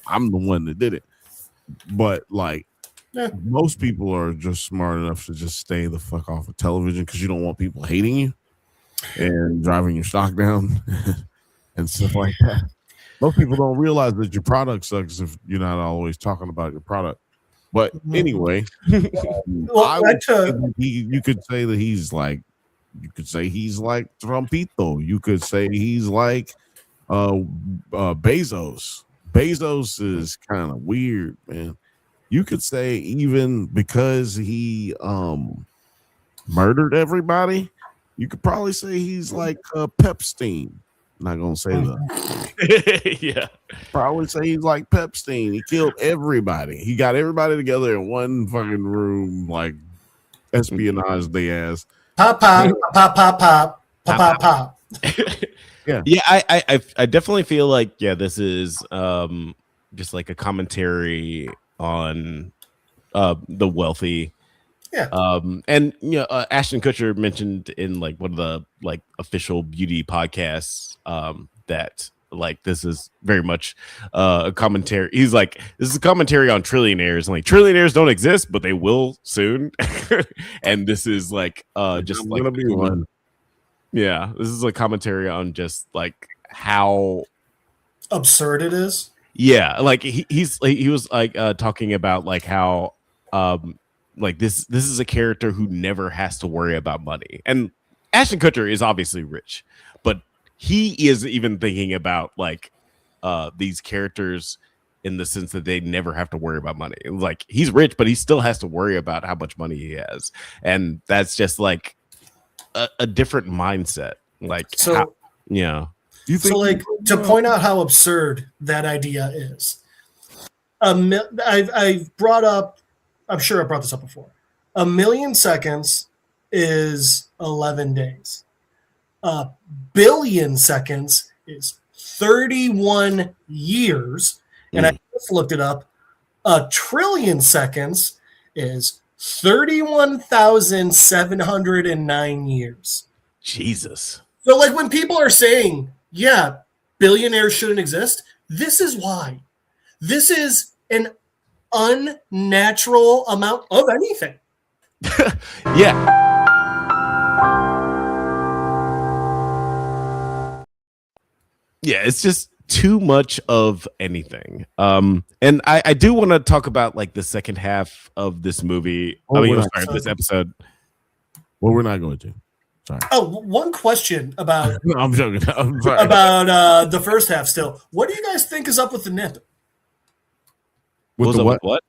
[SPEAKER 2] I'm the one that did it. But like most people are just smart enough to just stay the fuck off of television because you don't want people hating you and driving your stock down. And stuff like that. Most people don't realize that your product sucks if you're not always talking about your product. But anyway, you could say that he's like, Trumpito. You could say he's like Bezos. Bezos is kind of weird, man. You could say even because he murdered everybody, you could probably say he's like Pepstein. Not gonna say that.
[SPEAKER 1] Yeah,
[SPEAKER 2] probably say he's like Pepstein. He killed everybody. He got everybody together in one fucking room, like espionage they ass.
[SPEAKER 7] Pop.
[SPEAKER 2] Yeah.
[SPEAKER 1] I definitely feel like this is just like a commentary on the wealthy.
[SPEAKER 7] Yeah.
[SPEAKER 1] And Ashton Kutcher mentioned in like one of the like official beauty podcasts that like this is very much a commentary. He's like, this is a commentary on trillionaires, and like trillionaires don't exist, but they will soon. And this is like just like
[SPEAKER 2] gonna be one.
[SPEAKER 1] Yeah, this is a commentary on just like how
[SPEAKER 7] absurd it is.
[SPEAKER 1] Yeah, like he was like talking about like how like this is a character who never has to worry about money. And Ashton Kutcher is obviously rich, but he is even thinking about like these characters in the sense that they never have to worry about money. Like he's rich, but he still has to worry about how much money he has, and that's just like a different mindset. Like
[SPEAKER 7] so, So like to point out how absurd that idea is. I've brought up. I'm sure I brought this up before. 1 million seconds is 11 days. 1 billion seconds is 31 years. And I just looked it up. 1 trillion seconds is 31,709 years.
[SPEAKER 1] Jesus.
[SPEAKER 7] So, like, when people are saying, yeah, billionaires shouldn't exist, this is why. This is an unnatural amount of anything.
[SPEAKER 1] Yeah. Yeah, it's just too much of anything. And I do want to talk about like the second half of this movie. This episode.
[SPEAKER 2] Well, we're not going to. Sorry.
[SPEAKER 7] Oh, one question about
[SPEAKER 2] No, I'm joking. I'm sorry.
[SPEAKER 7] about the first half still. What do you guys think is up with the nip?
[SPEAKER 2] With the what?
[SPEAKER 1] What?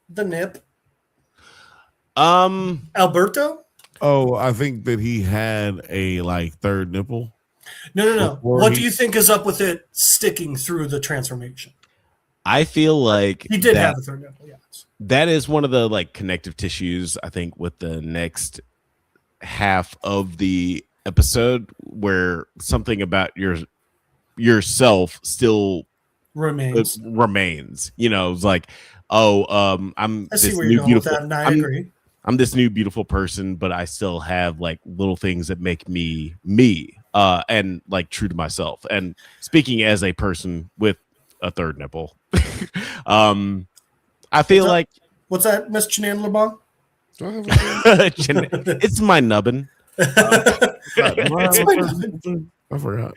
[SPEAKER 7] The nip.
[SPEAKER 1] Um,
[SPEAKER 7] Alberto?
[SPEAKER 2] Oh, I think that he had a like third nipple.
[SPEAKER 7] No.
[SPEAKER 2] Before
[SPEAKER 7] What do you think is up with it sticking through the transformation?
[SPEAKER 1] I feel like
[SPEAKER 7] He did have a third nipple, yes.
[SPEAKER 1] that is one of the like connective tissues, I think, with the next half of the episode where something about yourself still remains. You know, it's like, I'm
[SPEAKER 7] I see
[SPEAKER 1] this
[SPEAKER 7] where
[SPEAKER 1] new
[SPEAKER 7] you're going with
[SPEAKER 1] beautiful
[SPEAKER 7] that, and I agree.
[SPEAKER 1] I'm this new beautiful person, but I still have like little things that make me me, and like true to myself. And speaking as a person with a third nipple, I feel like
[SPEAKER 7] what's that, Miss Chanan LeBon?
[SPEAKER 1] it's my nubbin.
[SPEAKER 2] I forgot.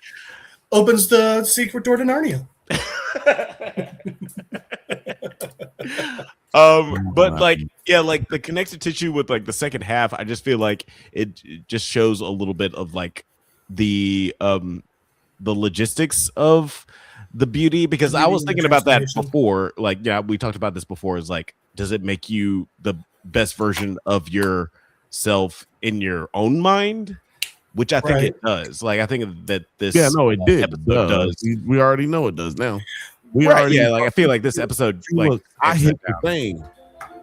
[SPEAKER 7] Opens the secret door to Narnia.
[SPEAKER 1] But like, yeah, like the connective tissue with like the second half, I just feel like it just shows a little bit of like the logistics of the beauty, because I was thinking about that before. Like, yeah, we talked about this before. Is like, does it make you the best version of yourself in your own mind? Which I think it does. Like, I think that this
[SPEAKER 2] it did.
[SPEAKER 1] episode does.
[SPEAKER 2] We already know it does now.
[SPEAKER 1] Like I feel like this episode, like,
[SPEAKER 2] I hit the thing.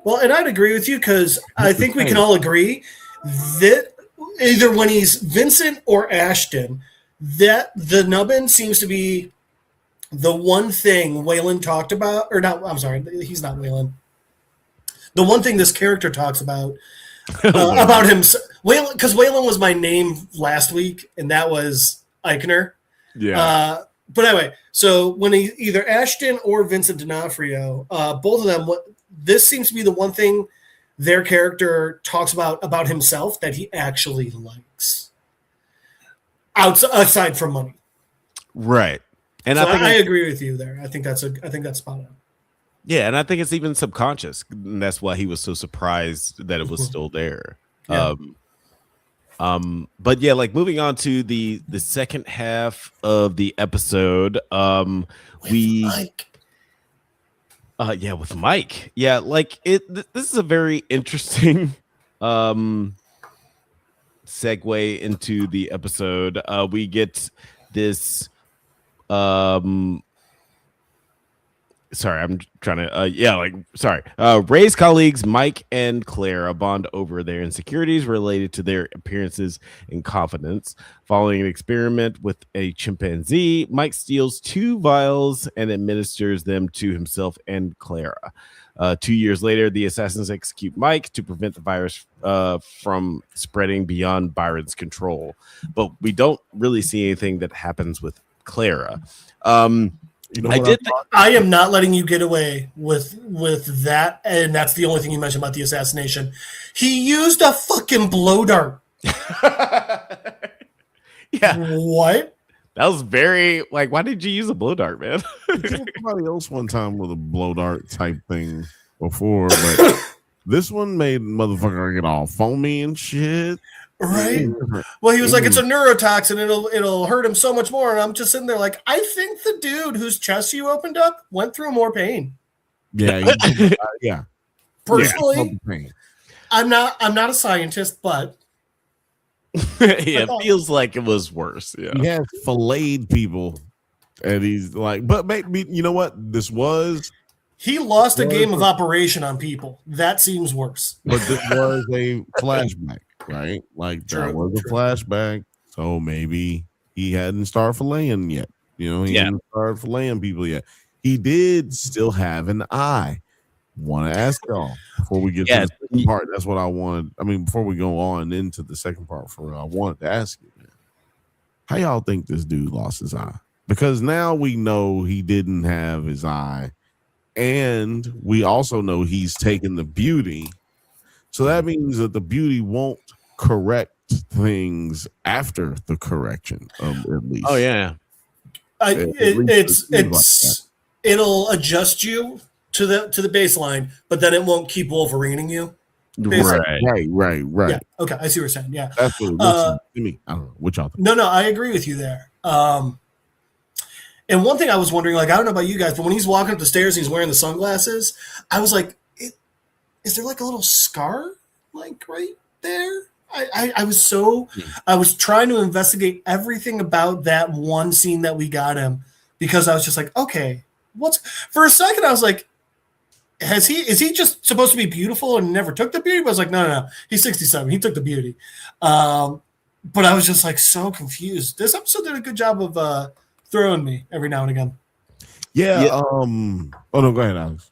[SPEAKER 7] Well, and I'd agree with you, because I think we can all agree that either when he's Vincent or Ashton, that the nubbin seems to be the one thing Waylon talked about, or not. I'm sorry, he's not Waylon. The one thing this character talks about him, Waylon, because Waylon was my name last week, and that was Eichner.
[SPEAKER 1] Yeah.
[SPEAKER 7] But anyway, so when he either Ashton or Vincent D'Onofrio, both of them, this seems to be the one thing their character talks about himself that he actually likes, aside from money.
[SPEAKER 1] Right. And
[SPEAKER 7] so I agree with you there. I think that's spot on.
[SPEAKER 1] Yeah, and I think it's even subconscious. And that's why he was so surprised that it was still there.
[SPEAKER 7] Yeah.
[SPEAKER 1] But yeah, like moving on to the second half of the episode, with Mike. Yeah, like this is a very interesting segue into the episode. We get this Ray's colleagues Mike and Clara bond over their insecurities related to their appearances and confidence. Following an experiment with a chimpanzee, Mike steals 2 vials and administers them to himself and Clara. 2 years later, the assassins execute Mike to prevent the virus from spreading beyond Byron's control. But we don't really see anything that happens with Clara.
[SPEAKER 7] I am not letting you get away with that, and that's the only thing you mentioned about the assassination. He used a fucking blow dart.
[SPEAKER 1] Yeah.
[SPEAKER 7] What?
[SPEAKER 1] That was very like. Why did you use a blow dart, man?
[SPEAKER 2] Somebody else one time with a blow dart type thing before, but this one made motherfucker get all foamy and shit.
[SPEAKER 7] Right. Well, he was like, it's a neurotoxin. It'll hurt him so much more. And I'm just sitting there like, I think the dude whose chest you opened up went through more pain.
[SPEAKER 2] Yeah. Yeah.
[SPEAKER 7] Personally, I'm not a scientist, but
[SPEAKER 1] it feels like it was worse. Yeah.
[SPEAKER 2] He has filleted people, and he's like, but maybe you know what this was.
[SPEAKER 7] He lost a game of operation on people. That seems worse.
[SPEAKER 2] But this was a flashback, right? Like there was a flashback, so maybe he hadn't started filleting yet. You know, he hadn't started filleting people yet. He did still have an eye, want to ask y'all before we get to the second part. That's what I wanted. I mean, before we go on into the second part, I wanted to ask you, man, how y'all think this dude lost his eye? Because now we know he didn't have his eye, and we also know he's taken the beauty. So that means that the beauty won't correct things after the correction, at least.
[SPEAKER 1] Oh yeah,
[SPEAKER 7] it'll adjust you to the baseline, but then it won't keep Wolverineing you.
[SPEAKER 2] Right.
[SPEAKER 7] Yeah. Okay, I see what you're saying. Yeah,
[SPEAKER 2] that's what it looks to me. I don't know what y'all think.
[SPEAKER 7] No, I agree with you there. And one thing I was wondering, like, I don't know about you guys, but when he's walking up the stairs and he's wearing the sunglasses, I was like, is there like a little scar, like right there? I was trying to investigate everything about that one scene that we got him, because I was just like, okay, for a second I was like, is he just supposed to be beautiful and never took the beauty? But I was like, no, he's 67, he took the beauty. But I was just like so confused. This episode did a good job of throwing me every now and again.
[SPEAKER 2] Yeah. Oh no, go ahead, Alex.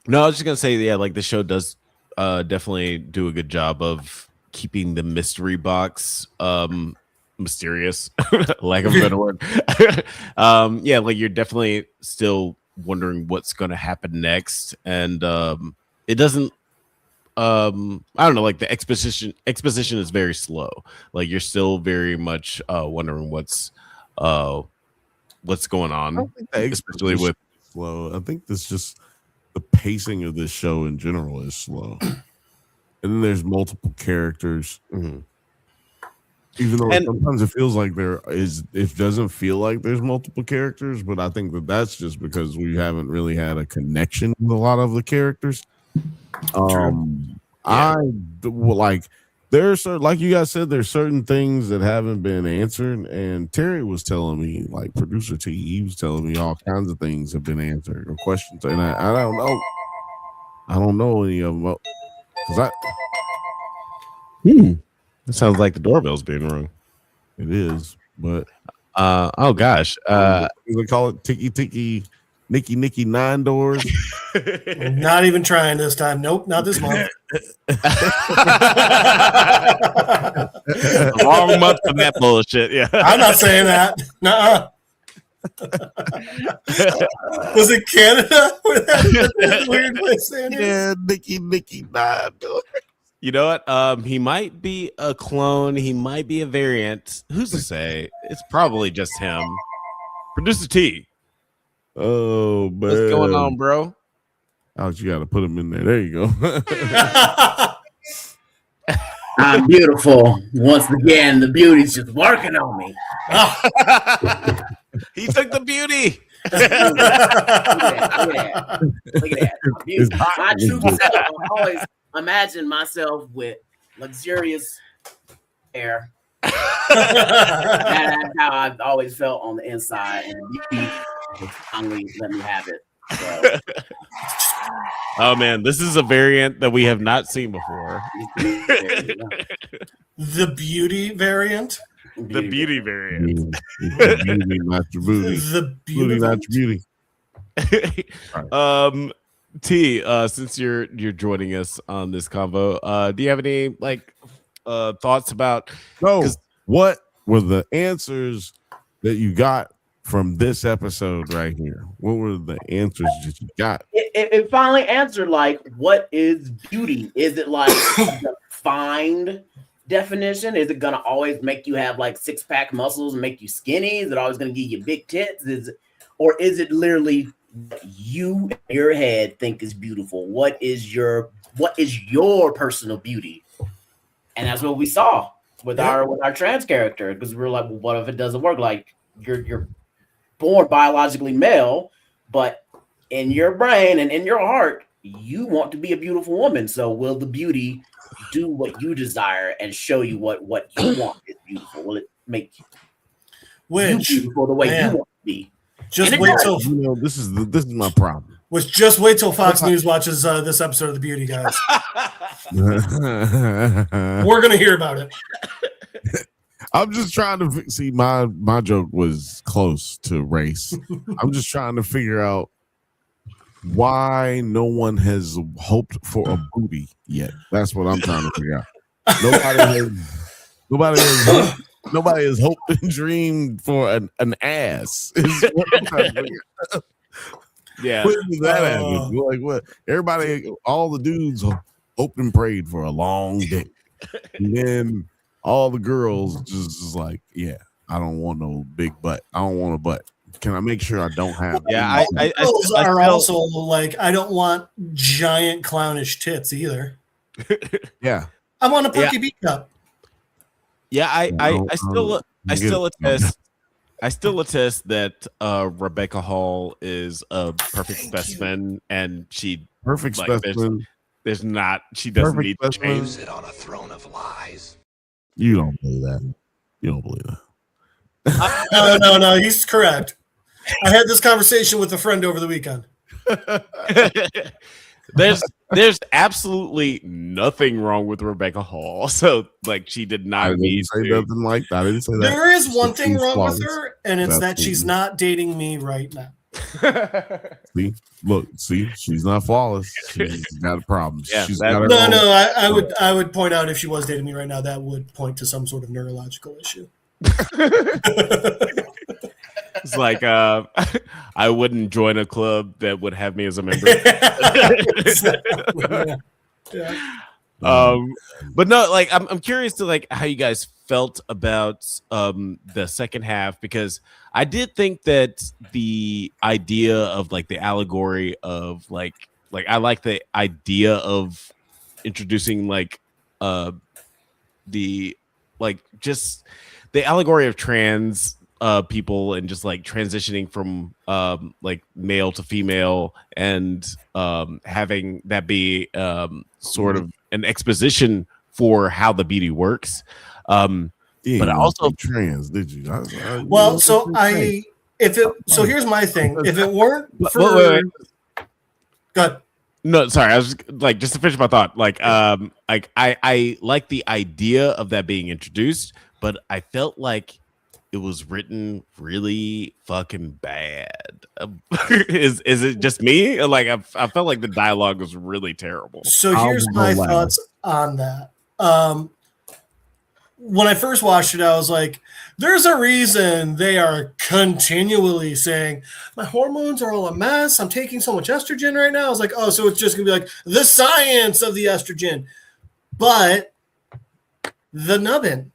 [SPEAKER 1] No, I was just gonna say, yeah, like the show does definitely do a good job of keeping the mystery box mysterious, lack of a better word. Yeah, like you're definitely still wondering what's gonna happen next, and it doesn't. I don't know, like the exposition is very slow. Like you're still very much wondering what's going on, especially with
[SPEAKER 2] slow. I think this just the pacing of this show in general is slow, and then there's multiple characters.
[SPEAKER 1] Mm-hmm.
[SPEAKER 2] Even though sometimes it feels like it doesn't feel like there's multiple characters, but I think that's just because we haven't really had a connection with a lot of the characters. I like there's like you guys said, there's certain things that haven't been answered, and Terry was telling me, like producer T, he was telling me all kinds of things have been answered or questions, and I don't know any of them because
[SPEAKER 1] It sounds like the doorbell's being rung.
[SPEAKER 2] It is, but
[SPEAKER 1] oh gosh,
[SPEAKER 2] they call it Tiki Tiki Nicky 9 doors.
[SPEAKER 7] Not even trying this time. Nope, not this month.
[SPEAKER 1] Wrong month for that bullshit. Yeah,
[SPEAKER 7] I'm not saying that. Nuh-uh. Was it Canada? That weird place saying it?
[SPEAKER 2] Yeah, Nicky 9 doors.
[SPEAKER 1] You know what? He might be a clone. He might be a variant. Who's to say? It's probably just him. Producer T.
[SPEAKER 2] Oh, man.
[SPEAKER 1] What's going on, bro?
[SPEAKER 2] Alex, you got to put him in there. There you go.
[SPEAKER 8] I'm beautiful. Once again, the beauty's just working on me.
[SPEAKER 1] He took the beauty.
[SPEAKER 8] Look at that. My true self, I always imagine myself with luxurious hair. That's how I've always felt on the inside, and beauty finally let me have it. So.
[SPEAKER 1] Oh man, this is a variant that we have not seen before.
[SPEAKER 7] The beauty variant.
[SPEAKER 1] The beauty variant.
[SPEAKER 2] Beauty, not your booty.
[SPEAKER 7] The
[SPEAKER 2] beauty, not your beauty.
[SPEAKER 1] T, since you're joining us on this convo, do you have any thoughts about?
[SPEAKER 2] No. What were the answers that you got from this episode right here? What were the answers that you got?
[SPEAKER 8] It finally answered, like, what is beauty? Is it like a defined definition? Is it gonna always make you have like 6-pack muscles and make you skinny? Is it always gonna give you big tits? Or is it literally what you in your head think is beautiful? What is your personal beauty? And that's what we saw with our trans character, because we were like, well, what if it doesn't work? Like you're born biologically male, but in your brain and in your heart, you want to be a beautiful woman. So will the beauty do what you desire and show you what you want is beautiful? Will it make you beautiful the way you want to be?
[SPEAKER 7] Just wait till
[SPEAKER 2] this is my problem.
[SPEAKER 7] Just wait till Fox News watches this episode of The Beauty, guys. We're gonna hear about it.
[SPEAKER 2] I'm just trying to see my joke was close to race. I'm just trying to figure out why no one has hoped for a booty yet. That's what I'm trying to figure out. Nobody has hoped and dreamed for an ass. Is what I'm trying to figure out.
[SPEAKER 1] Yeah.
[SPEAKER 2] When does that happen? Like what? Everybody, all the dudes hoped and prayed for a long dick. And then all the girls just like, yeah, I don't want no big butt. I don't want a butt. Can I make sure I don't have?
[SPEAKER 1] Yeah,
[SPEAKER 7] girls are also like, I don't want giant clownish tits either.
[SPEAKER 2] Yeah,
[SPEAKER 7] I want a Perky B cup.
[SPEAKER 1] Yeah, I still attest that Rebecca Hall is a perfect specimen, and she
[SPEAKER 2] perfect
[SPEAKER 1] like,
[SPEAKER 2] specimen.
[SPEAKER 1] There's not. She doesn't
[SPEAKER 2] Perfect
[SPEAKER 1] need to
[SPEAKER 2] specimen.
[SPEAKER 1] change.
[SPEAKER 6] Sit on a throne of lies.
[SPEAKER 2] You don't believe that. You don't believe that.
[SPEAKER 7] No. He's correct. I had this conversation with a friend over the weekend.
[SPEAKER 1] There's absolutely nothing wrong with Rebecca Hall. So like she did not need
[SPEAKER 2] say
[SPEAKER 1] to.
[SPEAKER 2] nothing like that. I didn't say that.
[SPEAKER 7] There is one thing
[SPEAKER 2] She's
[SPEAKER 7] wrong
[SPEAKER 2] flawless.
[SPEAKER 7] with her, and it's that she's not dating me right now.
[SPEAKER 2] See, she's not flawless. She's got a problem.
[SPEAKER 1] Yeah,
[SPEAKER 2] She's
[SPEAKER 1] that-
[SPEAKER 2] got her
[SPEAKER 7] No,
[SPEAKER 2] own-
[SPEAKER 7] I would point out if she was dating me right now, that would point to some sort of neurological issue.
[SPEAKER 1] It's like I wouldn't join a club that would have me as a member.
[SPEAKER 7] Yeah.
[SPEAKER 1] But no, like I'm curious to like how you guys felt about the second half, because I did think that the idea of like the allegory of like I like the idea of introducing like the like just the allegory of trans people and just like transitioning from like male to female and having that be sort of an exposition for how the beauty works. But I also
[SPEAKER 2] trans, did you?
[SPEAKER 7] Well, so here's my thing. If it weren't for
[SPEAKER 1] wait.
[SPEAKER 7] Good.
[SPEAKER 1] No, sorry. I was like, just to finish my thought. Like I like the idea of that being introduced, but I felt like it was written really fucking bad. Is it just me? Like I felt like the dialogue was really terrible.
[SPEAKER 7] So here's my thoughts on that. When I first watched it, I was like, there's a reason they are continually saying, my hormones are all a mess. I'm taking so much estrogen right now. I was like, oh, so it's just going to be like the science of the estrogen. But the nubbin,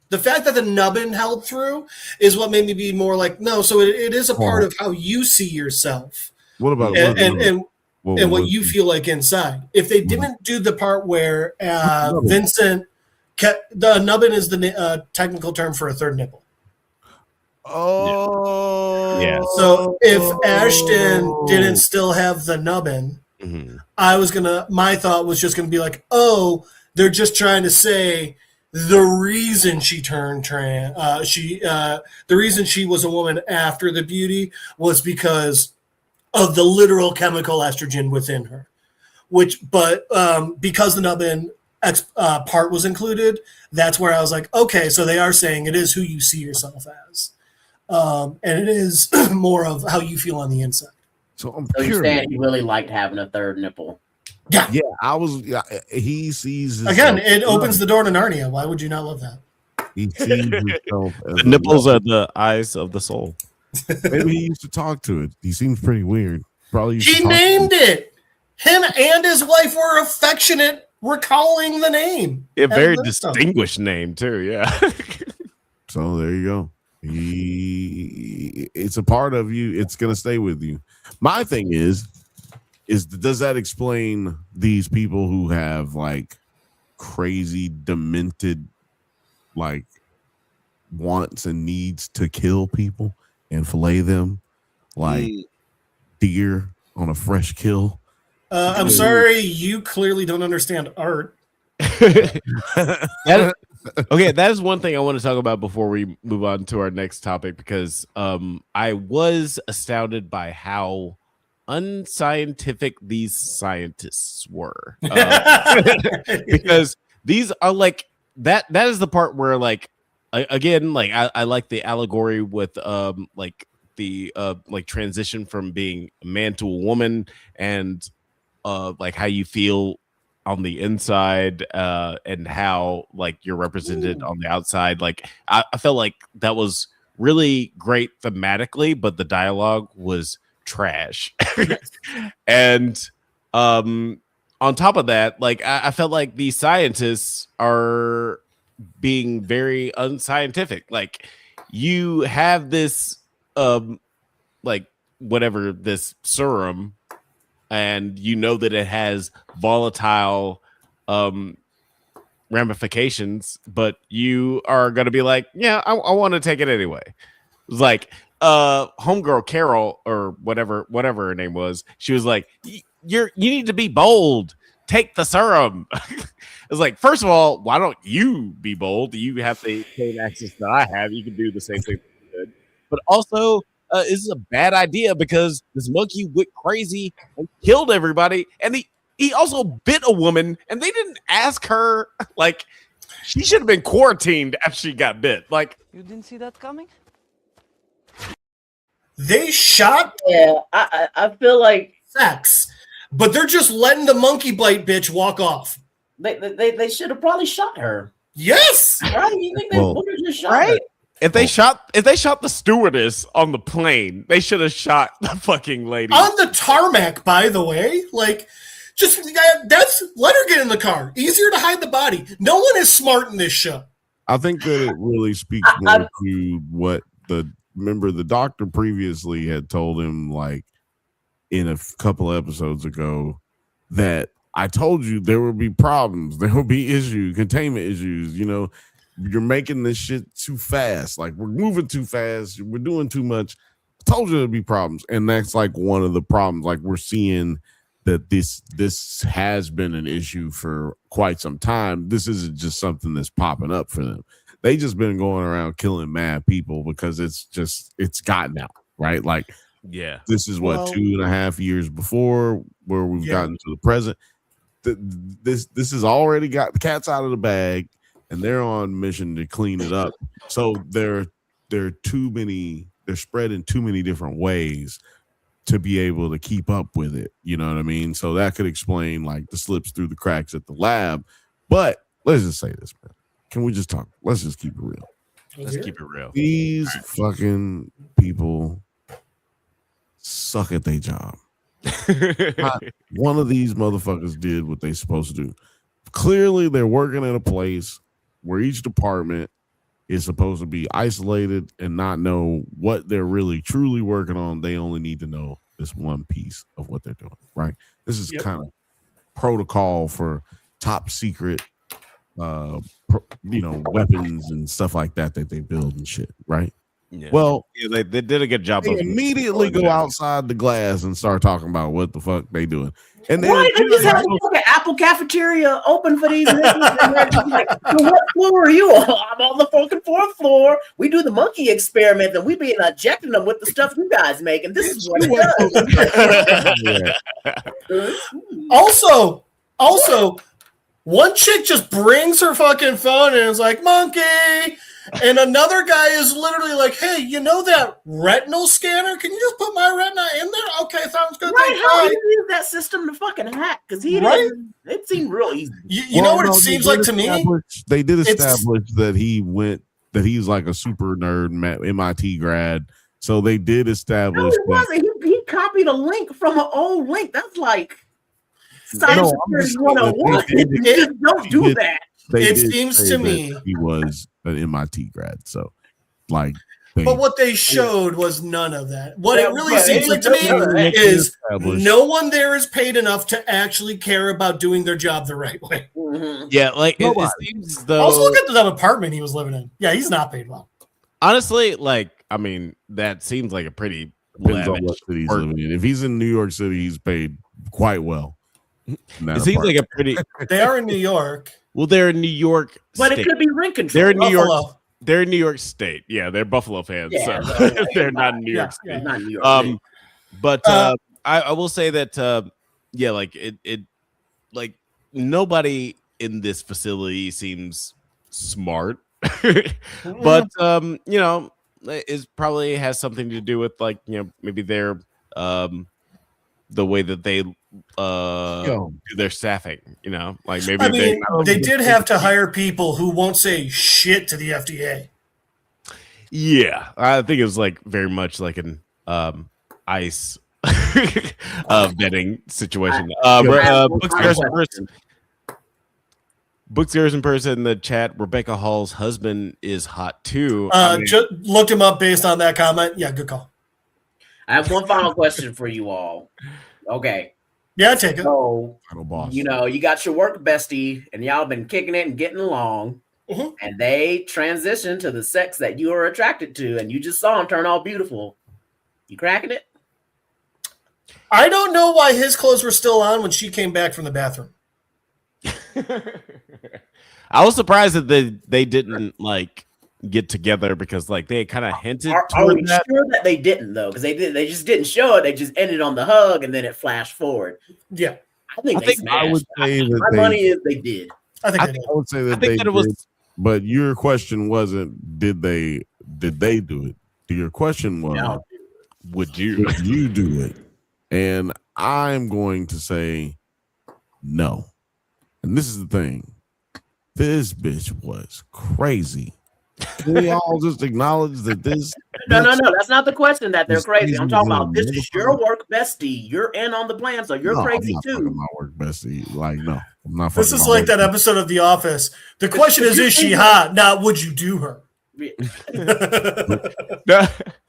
[SPEAKER 7] the fact that the nubbin held through is what made me be more like, no, so it is a part of how you see yourself.
[SPEAKER 2] What about
[SPEAKER 7] and what you feel like inside? If they didn't do the part where Vincent... The nubbin is the technical term for a third nipple.
[SPEAKER 2] Oh,
[SPEAKER 1] yeah.
[SPEAKER 7] So if Ashton didn't still have the nubbin, my thought was just gonna be like, oh, they're just trying to say the reason she turned trans, the reason she was a woman after the beauty was because of the literal chemical estrogen within her. Because the nubbin part was included, that's where I was like, okay, so they are saying it is who you see yourself as, and it is more of how you feel on the inside.
[SPEAKER 2] So
[SPEAKER 8] you're saying he really liked having a third nipple?
[SPEAKER 2] Yeah, he sees
[SPEAKER 7] again. It opens the door to Narnia. Why would you not love that?
[SPEAKER 2] He sees himself as
[SPEAKER 1] the nipples are the eyes of the soul.
[SPEAKER 2] Maybe he used to talk to it. He seems pretty weird. Probably
[SPEAKER 7] he named it. Him and his wife were affectionate recalling the name.
[SPEAKER 1] A very distinguished name too. Yeah.
[SPEAKER 2] So there you go. It's a part of you. It's gonna stay with you. My thing is does that explain these people who have like crazy demented like wants and needs to kill people and fillet them like deer on a fresh kill?
[SPEAKER 7] I'm sorry, you clearly don't understand art.
[SPEAKER 1] Okay, that is one thing I want to talk about before we move on to our next topic, because I was astounded by how unscientific these scientists were. Because these are like that is the part where like again, like I like the allegory with like the like transition from being a man to a woman, and like how you feel on the inside, and how like you're represented on the outside. Like I felt like that was really great thematically, but the dialogue was trash. And on top of that, like I felt like the scientists are being very unscientific. Like you have this like whatever this serum, and you know that it has volatile ramifications, but you are going to be like, yeah, I want to take it anyway. It's like homegirl Carol or whatever her name was, she was like, you need to be bold, take the serum. It's like, first of all, why don't you be bold? You have the same access that I have, you can do the same thing that you did. But also this is a bad idea because this monkey went crazy and killed everybody, and he also bit a woman, and they didn't ask her. Like, she should have been quarantined after she got bit. Like,
[SPEAKER 3] You didn't see that coming?
[SPEAKER 7] They shot
[SPEAKER 8] Yeah, I feel like
[SPEAKER 7] sex, but they're just letting the monkey bite bitch walk off.
[SPEAKER 8] they should have probably shot her.
[SPEAKER 7] Yes.
[SPEAKER 8] Right? You think they would have just shot her?
[SPEAKER 1] right? If they shot the stewardess on the plane, they should have shot the fucking lady
[SPEAKER 7] On the tarmac, by the way. Like, just let her get in the car. Easier to hide the body. No one is smart in this show.
[SPEAKER 2] I think that it really speaks more to what the doctor previously had told him, like in a couple episodes ago, that I told you there would be problems, there will be issues, containment issues. You know, you're making this shit too fast. Like, we're moving too fast. We're doing too much. I told you there'd be problems, and that's like one of the problems. Like, we're seeing that this has been an issue for quite some time. This isn't just something that's popping up for them. They just been going around killing mad people because it's gotten out, right? Like,
[SPEAKER 1] yeah,
[SPEAKER 2] this is what 2.5 years before where we've gotten to the present. This has already got the cats out of the bag, and they're on mission to clean it up. So they're spread in too many different ways to be able to keep up with it. You know what I mean? So that could explain like the slips through the cracks at the lab. But let's just say this, man. Can we just talk? Let's just keep it real.
[SPEAKER 1] Let's keep it real.
[SPEAKER 2] These fucking people suck at their job. Not one of these motherfuckers did what they supposed to do. Clearly, they're working at a place where each department is supposed to be isolated and not know what they're really truly working on. They only need to know this one piece of what they're doing, right? This is kind of protocol for top secret weapons and stuff like that they build and shit, right?
[SPEAKER 1] Yeah.
[SPEAKER 2] Well,
[SPEAKER 1] they did a good job.
[SPEAKER 2] They immediately go outside the glass and start talking about what the fuck they doing. And then
[SPEAKER 8] Why did you have a fucking Apple cafeteria open for these niggas? Like, what floor are you on? I'm on the fucking 4th floor. We do the monkey experiment and we be injecting them with the stuff you guys make, and this is what it does.
[SPEAKER 7] Also, one chick just brings her fucking phone and is like, monkey. And another guy is literally like, hey, you know that retinal scanner? Can you just put my retina in there? Okay, sounds good.
[SPEAKER 8] Right, how do you use that system to fucking hack? Because it seemed real easy.
[SPEAKER 7] You know what it seems like to me?
[SPEAKER 2] They did establish that he's like a super nerd MIT grad. So they did establish
[SPEAKER 8] No, it wasn't. He copied a link from an old link. That's like Science Security 101. Just don't do that.
[SPEAKER 7] It seems to me
[SPEAKER 2] he was an MIT grad. So, like,
[SPEAKER 7] but what they showed was none of that. What it really seems like to me is no one there is paid enough to actually care about doing their job the right way.
[SPEAKER 1] Yeah, like it seems though.
[SPEAKER 7] Also, look at the apartment he was living in. Yeah, he's not paid well.
[SPEAKER 1] Honestly, like, I mean, that seems like a pretty
[SPEAKER 2] depends on what city he's living in. If he's in New York City, he's paid quite well.
[SPEAKER 1] It seems like a pretty.
[SPEAKER 7] They are in New York.
[SPEAKER 1] Well, they're in New York,
[SPEAKER 8] but it could be rent control.
[SPEAKER 1] They're in New York. They're in New York State. Yeah, they're Buffalo fans,
[SPEAKER 8] yeah,
[SPEAKER 1] so they're not in New York State.
[SPEAKER 8] Not New York.
[SPEAKER 1] But I will say that like it like nobody in this facility seems smart. But is probably has something to do with like maybe their the way that they do their staffing. Like maybe
[SPEAKER 7] I mean, they did have to hire people who won't say shit to the FDA.
[SPEAKER 1] Yeah, I think it was like very much like an ICE vetting situation. Book Garrison person in the chat. Rebecca Hall's husband is hot too.
[SPEAKER 7] Just looked him up based on that comment. Yeah, good call.
[SPEAKER 8] I have one final question for you all. Okay.
[SPEAKER 7] Yeah, take it.
[SPEAKER 8] So,
[SPEAKER 2] boss.
[SPEAKER 8] you got your work bestie, and y'all been kicking it and getting along, and they transition to the sex that you are attracted to, and you just saw them turn all beautiful. You cracking it?
[SPEAKER 7] I don't know why his clothes were still on when she came back from the bathroom.
[SPEAKER 1] I was surprised that they didn't like get together because like they kind of hinted.
[SPEAKER 8] Are we sure that they didn't though? Because they just didn't show it. They just ended on the hug and then it flashed forward.
[SPEAKER 7] Yeah,
[SPEAKER 8] I think
[SPEAKER 2] I would say that
[SPEAKER 8] my money is they did.
[SPEAKER 2] I would say that they did. But your question wasn't did they do it? Your question was would you do it? And I'm going to say no. And this is the thing. This bitch was crazy. We all just acknowledge that this.
[SPEAKER 8] No. That's not the question that they're crazy. I'm talking about this is your work bestie. You're in on the plan, so you're crazy too.
[SPEAKER 2] My work bestie, like no, I'm not.
[SPEAKER 7] This is like that episode of The Office. The question is she hot? Not would you do her?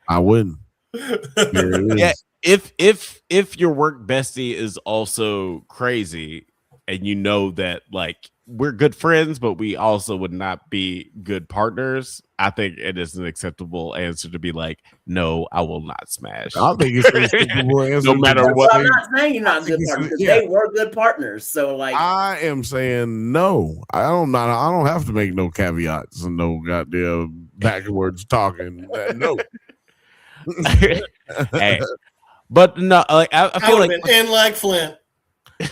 [SPEAKER 2] I wouldn't.
[SPEAKER 1] Yeah, if your work bestie is also crazy, and you know that like we're good friends, but we also would not be good partners, I think it is an acceptable answer to be like, no, I will not smash.
[SPEAKER 2] I think it's an acceptable answer.
[SPEAKER 1] No matter what.
[SPEAKER 8] I'm not saying you're not good partners. They were good partners. So like,
[SPEAKER 2] I am saying no. I don't have to make no caveats and no goddamn backwards talking. No.
[SPEAKER 1] Hey, but no, like I feel like
[SPEAKER 7] in like Flint.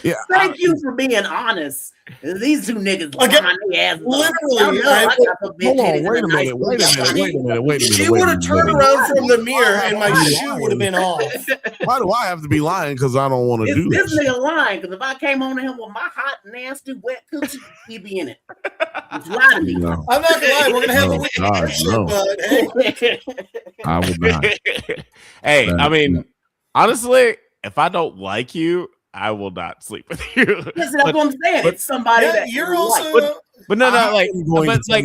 [SPEAKER 2] Yeah.
[SPEAKER 8] Thank you for being honest. These two niggas
[SPEAKER 7] literally.
[SPEAKER 2] Hold on, wait a minute.
[SPEAKER 7] She would have turned around from the mirror and my shoe would have been off.
[SPEAKER 2] Why do I have to be lying? Because I don't want to do
[SPEAKER 8] this. This nigga lying. Because if I came on to him with my hot, nasty, wet coochie, he'd be in it. It's lie to me.
[SPEAKER 2] No.
[SPEAKER 7] I'm not gonna lie. We're gonna have a week.
[SPEAKER 2] Hey. I would not.
[SPEAKER 1] Hey, I mean, honestly, if I don't like you, I will not sleep with you.
[SPEAKER 8] That's what I'm saying. It's somebody that
[SPEAKER 7] you're also.
[SPEAKER 8] Like.
[SPEAKER 1] But no, like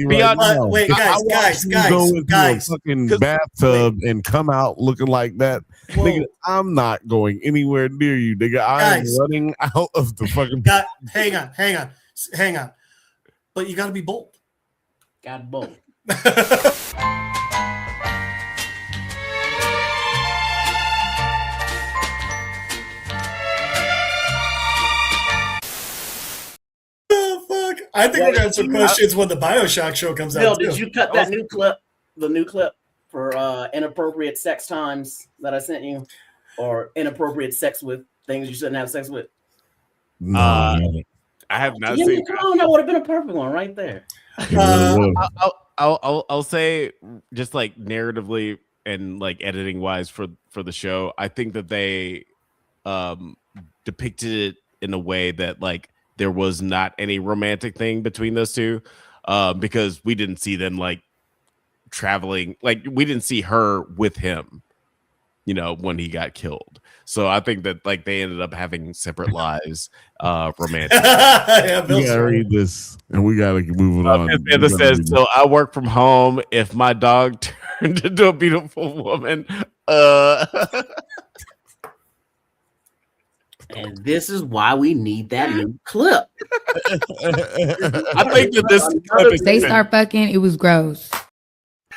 [SPEAKER 1] beyond.
[SPEAKER 2] Right
[SPEAKER 7] wait, guys,
[SPEAKER 2] go into a fucking bathtub and come out looking like that. Nigga, I'm not going anywhere near you, nigga. I'm running out of the fucking.
[SPEAKER 7] Hang on. But you got to be bold.
[SPEAKER 8] Got bold.
[SPEAKER 7] I think we're gonna have some questions when the BioShock show comes
[SPEAKER 8] Bill,
[SPEAKER 7] out.
[SPEAKER 8] Did you cut that new clip? The new clip for inappropriate sex times that I sent you, or inappropriate sex with things you shouldn't have sex with?
[SPEAKER 2] No,
[SPEAKER 1] I have not seen.
[SPEAKER 8] Come on, that would have been a perfect one right there.
[SPEAKER 1] I'll say just like narratively and like editing wise for the show, I think that they depicted it in a way that like there was not any romantic thing between those two, because we didn't see them like traveling, like we didn't see her with him, when he got killed. So I think that like they ended up having separate lives, romantic.
[SPEAKER 2] We gotta read this and we gotta move it on.
[SPEAKER 1] It says, so I work from home. If my dog turned into a beautiful woman,
[SPEAKER 8] and this is why we need that new clip.
[SPEAKER 1] I think that this clip
[SPEAKER 9] they start fucking. It was gross.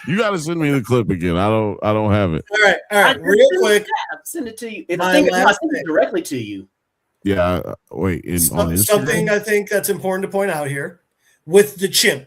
[SPEAKER 2] You gotta send me the clip again. I don't have it.
[SPEAKER 7] All right. Real quick,
[SPEAKER 8] send it to you. I send it directly to you.
[SPEAKER 2] Yeah. Wait.
[SPEAKER 7] Something I think that's important to point out here with the chimp.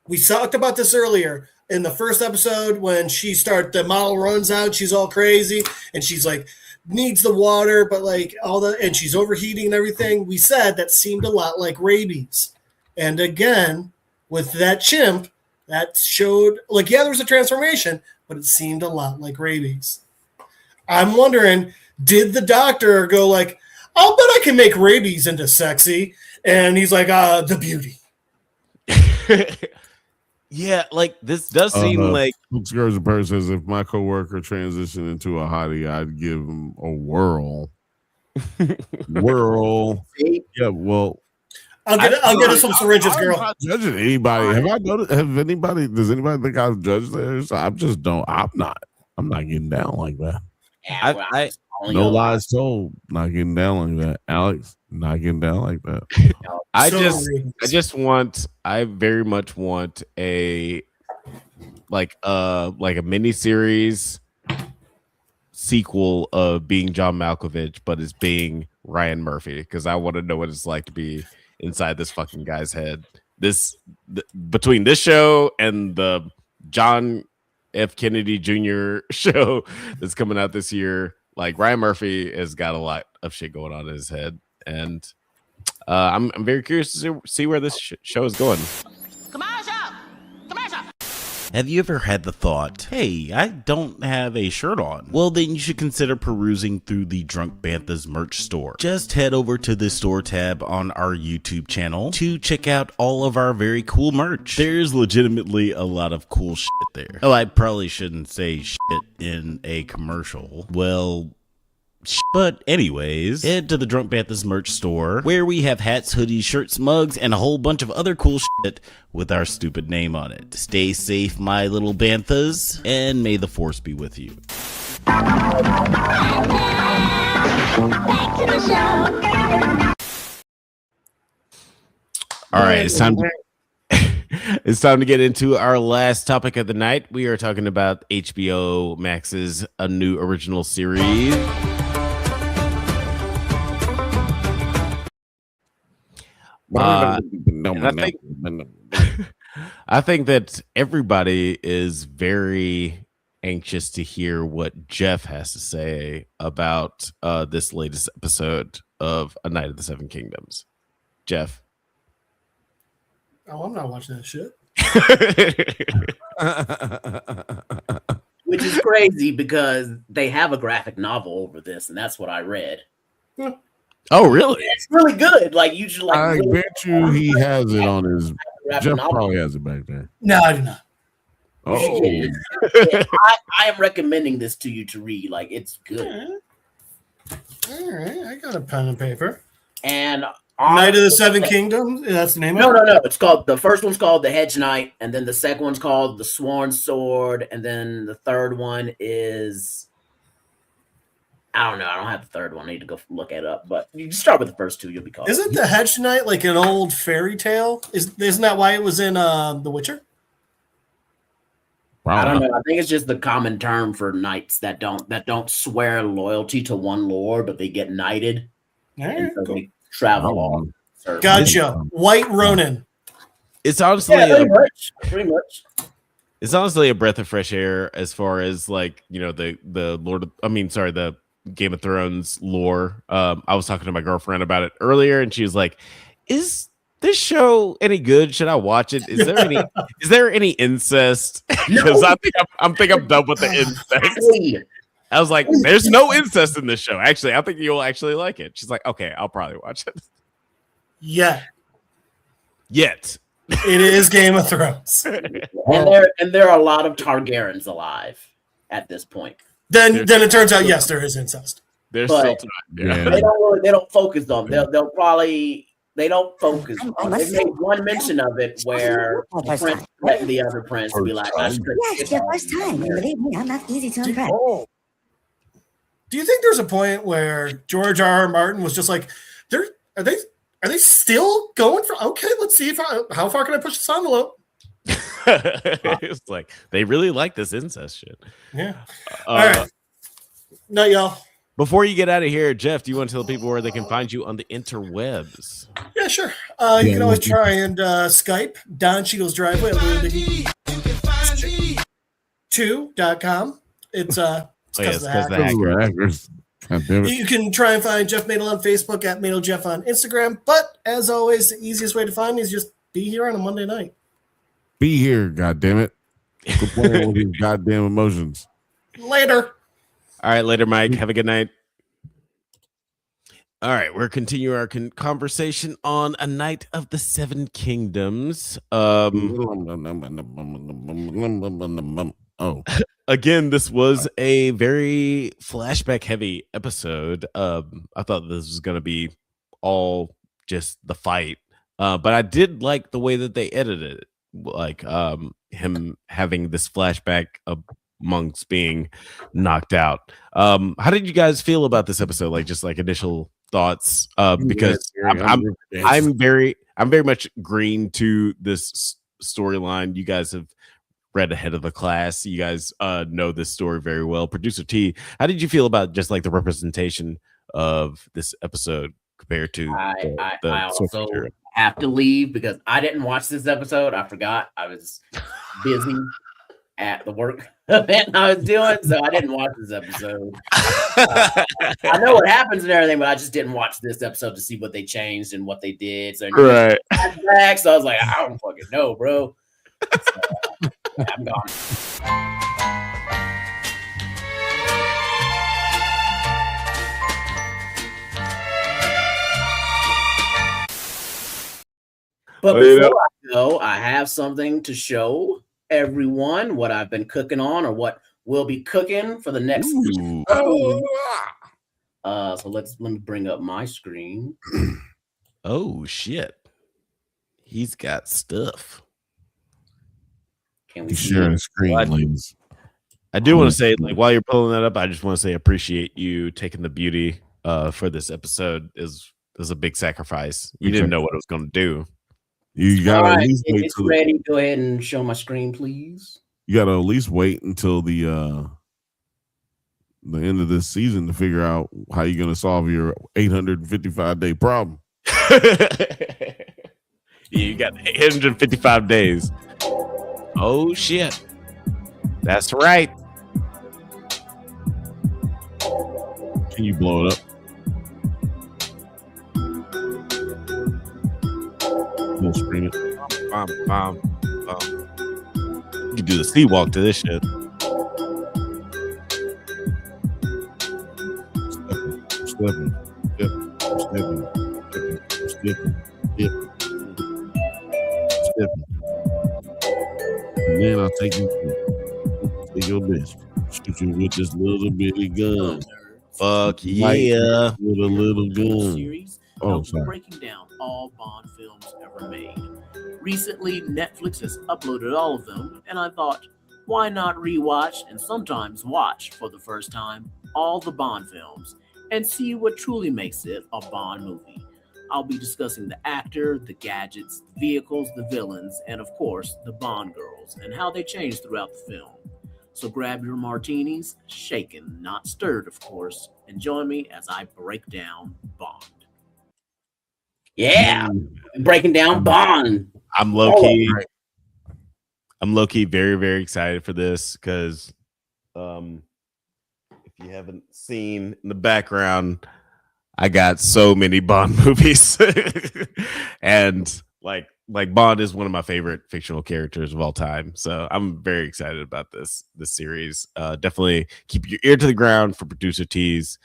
[SPEAKER 7] We talked about this earlier in the first episode when the model runs out. She's all crazy and she's like needs the water, but like and she's overheating and everything. We said that seemed a lot like rabies. And again, with that chimp, that showed, like, yeah, there was a transformation, but it seemed a lot like rabies. I'm wondering, did the doctor go like, I'll bet I can make rabies into sexy? And he's like, the beauty.
[SPEAKER 1] Yeah, like this does seem like
[SPEAKER 2] Scourge Bird says if my coworker transitioned into a hottie, I'd give him a whirl. Whirl. Yeah, well,
[SPEAKER 7] I'll get us some syringes, girl.
[SPEAKER 2] I'm not judging anybody. Have I noticed? Does anybody think I've judged theirs? I'm not getting down like that.
[SPEAKER 1] I
[SPEAKER 2] No lies told. Not getting down like that. Alex, not getting down like that.
[SPEAKER 1] I very much want a mini series sequel of being John Malkovich, but it's being Ryan Murphy, because I want to know what it's like to be inside this fucking guy's head. Between this show and the John F. Kennedy Jr. show that's coming out this year, like, Ryan Murphy has got a lot of shit going on in his head, and I'm very curious to see where this show is going.
[SPEAKER 4] Have you ever had the thought, hey, I don't have a shirt on? Well, then you should consider perusing through the Drunk Banthas merch store. Just head over to the store tab on our YouTube channel to check out all of our very cool merch. There's legitimately a lot of cool shit there. Oh, I probably shouldn't say shit in a commercial. Well, but anyways, head to the Drunk Banthas merch store, where we have hats, hoodies, shirts, mugs, and a whole bunch of other cool shit with our stupid name on it. Stay safe, my little Banthas, and may the force be with you.
[SPEAKER 1] All right, it's time to get into our last topic of the night. We are talking about HBO Max's a new original series. I think that everybody is very anxious to hear what Jeff has to say about this latest episode of A Night of the Seven Kingdoms. Jeff?
[SPEAKER 7] Oh, I'm not watching that shit.
[SPEAKER 8] Which is crazy because they have a graphic novel over this, and that's what I read.
[SPEAKER 1] Oh, really?
[SPEAKER 8] It's really good. Like, you should like.
[SPEAKER 2] I bet you he has it on his. Jeff probably has it back there.
[SPEAKER 7] No, I do not.
[SPEAKER 2] Oh,
[SPEAKER 8] I am recommending this to you to read. Like, it's good.
[SPEAKER 7] All right, I got a pen and paper.
[SPEAKER 8] And
[SPEAKER 7] Night of the Seven Kingdoms. That's the name of it.
[SPEAKER 8] No. It's called, the first one's called The Hedge Knight, and then the second one's called The Sworn Sword, and then the third one is. I don't know. I don't have the third one. I need to go look it up. But you just start with the first two. You'll be caught.
[SPEAKER 7] Isn't the Hedge Knight like an old fairy tale? Isn't that why it was in The Witcher?
[SPEAKER 8] I don't know. I think it's just the common term for knights that don't swear loyalty to one lord, but they get knighted.
[SPEAKER 7] Right,
[SPEAKER 8] so they travel on.
[SPEAKER 7] Gotcha. White Ronin.
[SPEAKER 1] It's honestly
[SPEAKER 8] pretty much.
[SPEAKER 1] It's honestly a breath of fresh air as far as, like, you know, the Game of Thrones lore. I was talking to my girlfriend about it earlier, and she was like, "Is this show any good? Should I watch it? Is there any incest?" Because I think I'm done with the incest. I was like, "There's no incest in this show. Actually, I think you'll actually like it." She's like, "Okay, I'll probably watch it."
[SPEAKER 7] Yet
[SPEAKER 1] it
[SPEAKER 7] is Game of Thrones,
[SPEAKER 8] and there are a lot of Targaryens alive at this point.
[SPEAKER 7] Then it turns out, yes, there is incest.
[SPEAKER 1] There's still time.
[SPEAKER 8] Yeah. They don't focus on. They don't focus. They make one mention of it where the prince let the other prince be like,
[SPEAKER 10] "Yes, it's your first time. And believe me, I'm not easy to impress."
[SPEAKER 7] Do you think there's a point where George R.R. Martin was just like, are they still going for? Okay, let's see how far can I push this envelope?
[SPEAKER 1] It's like they really like this incest shit.
[SPEAKER 7] Yeah. All right. Night, y'all.
[SPEAKER 1] Before you get out of here, Jeff, do you want to tell people where they can find you on the interwebs?
[SPEAKER 7] Yeah, sure. You can always try and Skype Don Cheadle's Driveway at LittleBiggie2.com. It's because of the hackers. You can try and find Jeff Madel on Facebook at Madel Jeff on Instagram. But as always, the easiest way to find me is just be here on a Monday night.
[SPEAKER 2] be here. God damn it! Quit playing with these goddamn emotions.
[SPEAKER 7] Later.
[SPEAKER 1] All right, later, Mike. Have a good night. All right, we're continuing our conversation on A Night of the Seven Kingdoms. Again, this was a very flashback heavy episode. I thought this was going to be all just the fight, but I did like the way that they edited it, like him having this flashback of monks being knocked out. How did you guys feel about this episode? Like, just like initial thoughts, because I'm very much green to this storyline. You guys have read ahead of the class. You guys know this story very well. Producer T, how did you feel about just like the representation of this episode compared to
[SPEAKER 8] I also have to leave because I didn't watch this episode. I forgot. I was busy at the work event I was doing, so I didn't watch this episode. I know what happens and everything, but I just didn't watch this episode to see what they changed and what they did. So,
[SPEAKER 1] right.
[SPEAKER 8] So I was like, I don't fucking know, bro. So, I'm gone. But before I go, I have something to show everyone what I've been cooking on or what we'll be cooking for the next. So let me bring up my screen.
[SPEAKER 1] Oh shit. He's got stuff.
[SPEAKER 8] Can we
[SPEAKER 2] He's sharing a screen, ladies?
[SPEAKER 1] I do want to say, like, while you're pulling that up, I just want to say appreciate you taking the beauty for this episode. Is a big sacrifice. You didn't know what it was going to do.
[SPEAKER 2] You gotta at least wait
[SPEAKER 8] till ready. Go ahead and show my screen, please.
[SPEAKER 2] You gotta at least wait until the end of this season to figure out how you're gonna solve your 855-day problem.
[SPEAKER 1] You got 855 days. Oh shit. That's right.
[SPEAKER 2] Can you blow it up? We'll screen it.
[SPEAKER 1] You can do the sea walk to this shit.
[SPEAKER 2] Stepping. And then I'll take you to your bitch. Shoot you with this little bitty gun.
[SPEAKER 1] Fuck yeah.
[SPEAKER 2] With a little gun.
[SPEAKER 11] Series.
[SPEAKER 2] Oh, sorry.
[SPEAKER 11] Breaking down all Bond films ever made. Recently, Netflix has uploaded all of them, and I thought, why not rewatch and sometimes watch for the first time all the Bond films and see what truly makes it a Bond movie. I'll be discussing the actor, the gadgets, the vehicles, the villains, and of course, the Bond girls and how they changed throughout the film. So grab your martinis, shaken, not stirred, of course, and join me as I break down Bond.
[SPEAKER 8] Yeah, breaking down Bond.
[SPEAKER 1] I'm low key very, very excited for this because if you haven't seen in the background, I got so many Bond movies. And like Bond is one of my favorite fictional characters of all time. So I'm very excited about this series. Definitely keep your ear to the ground for producer T's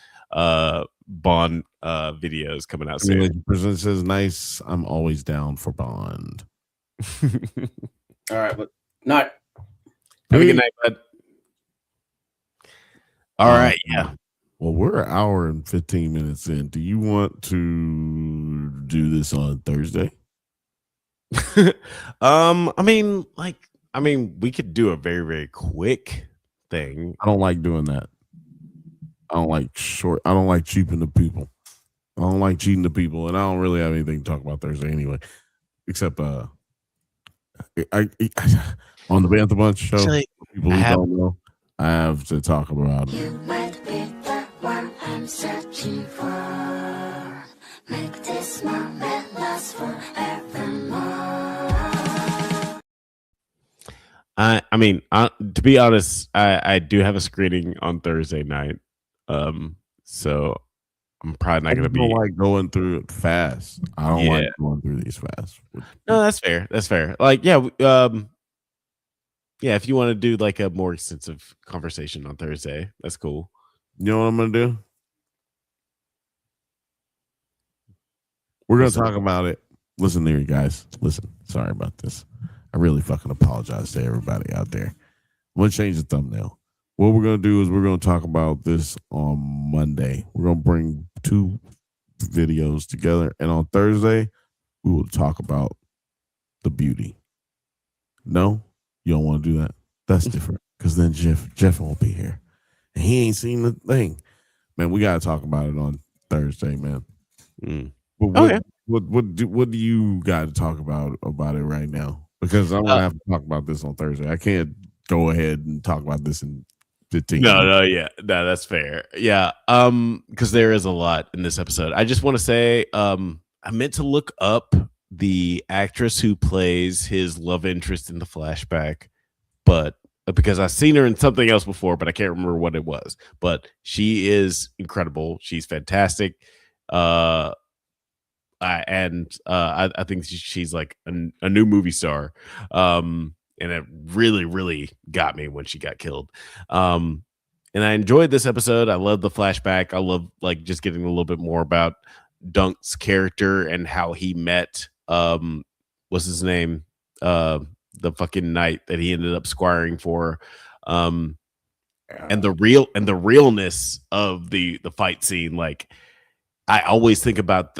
[SPEAKER 1] Bond videos coming out soon.
[SPEAKER 2] The person says nice. I'm always down for Bond.
[SPEAKER 8] All right, but not.
[SPEAKER 1] Have a good night, bud. All right, yeah.
[SPEAKER 2] Well, we're an hour and 15 minutes in. Do you want to do this on Thursday?
[SPEAKER 1] I mean, we could do a very, very quick thing.
[SPEAKER 2] I don't like doing that. I don't like cheating the people. I don't like cheating the people, and I don't really have anything to talk about Thursday anyway, except I on the Bantha Bunch show. Actually, people who don't know, I have to talk about it.
[SPEAKER 10] You might be the one I'm searching for. Make this moment last forevermore.
[SPEAKER 1] I mean, to be honest, I do have a screening on Thursday night. So I'm probably not going to be
[SPEAKER 2] like going through it fast. I don't like going through these fast.
[SPEAKER 1] No, that's fair. That's fair. Like, yeah, Yeah, if you want to do like a more extensive conversation on Thursday, that's cool.
[SPEAKER 2] You know what I'm gonna do? We're gonna talk about it. Listen here, guys. Listen. Sorry about this. I really fucking apologize to everybody out there. I'm gonna change the thumbnail. What we're gonna do is we're gonna talk about this on Monday. We're gonna bring 2 videos together, and on Thursday we will talk about the beauty. No, you don't want to do that. That's different because then Jeff won't be here, and he ain't seen the thing. Man, we gotta talk about it on Thursday, man. But what do you got to talk about it right now? Because I'm gonna have to talk about this on Thursday. I can't go ahead and talk about this in 15 minutes.
[SPEAKER 1] No, that's fair. Yeah, because there is a lot in this episode. I just want to say, I meant to look up the actress who plays his love interest in the flashback, but because I've seen her in something else before, but I can't remember what it was. But she is incredible. She's fantastic. I think she's like a new movie star. And it really, really got me when she got killed. And I enjoyed this episode. I love the flashback. I love like just getting a little bit more about Dunk's character and how he met what's his name? The fucking Nite that he ended up squiring for. And the realness of the fight scene. Like I always think about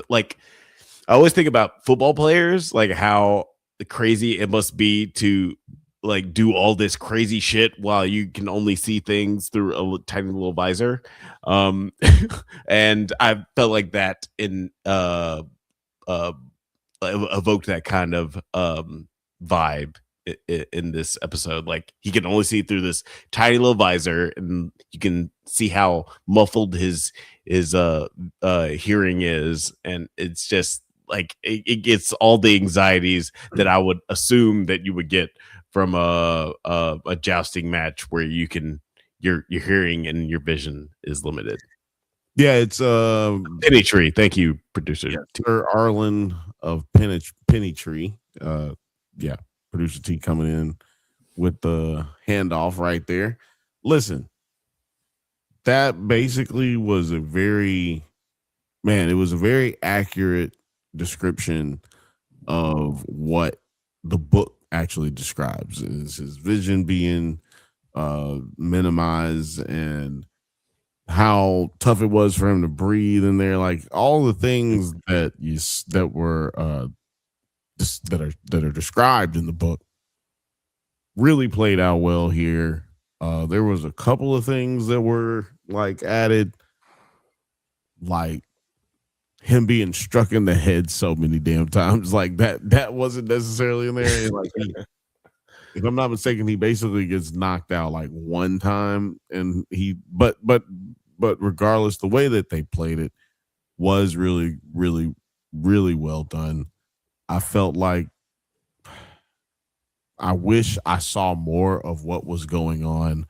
[SPEAKER 1] football players, like how crazy it must be to like do all this crazy shit while you can only see things through a tiny little visor. And I felt like that evoked that kind of vibe in this episode. Like he can only see through this tiny little visor, and you can see how muffled his hearing is, and it's just like it gets all the anxieties that I would assume that you would get from a jousting match where you can your hearing and your vision is limited.
[SPEAKER 2] Yeah, it's
[SPEAKER 1] Penny Tree. Thank you, producer.
[SPEAKER 2] Yeah, Sir Arlen of Penny Tree. Yeah, producer T coming in with the handoff right there. Listen, that basically was a very accurate description of what the book actually describes, is his vision being minimized and how tough it was for him to breathe in there, like all the things that are described in the book really played out well here. There was a couple of things that were like added, like him being struck in the head so many damn times, like that wasn't necessarily in there. And like if I'm not mistaken, he basically gets knocked out like one time, and but regardless, the way that they played it was really, really, really well done. I felt like I wish I saw more of what was going on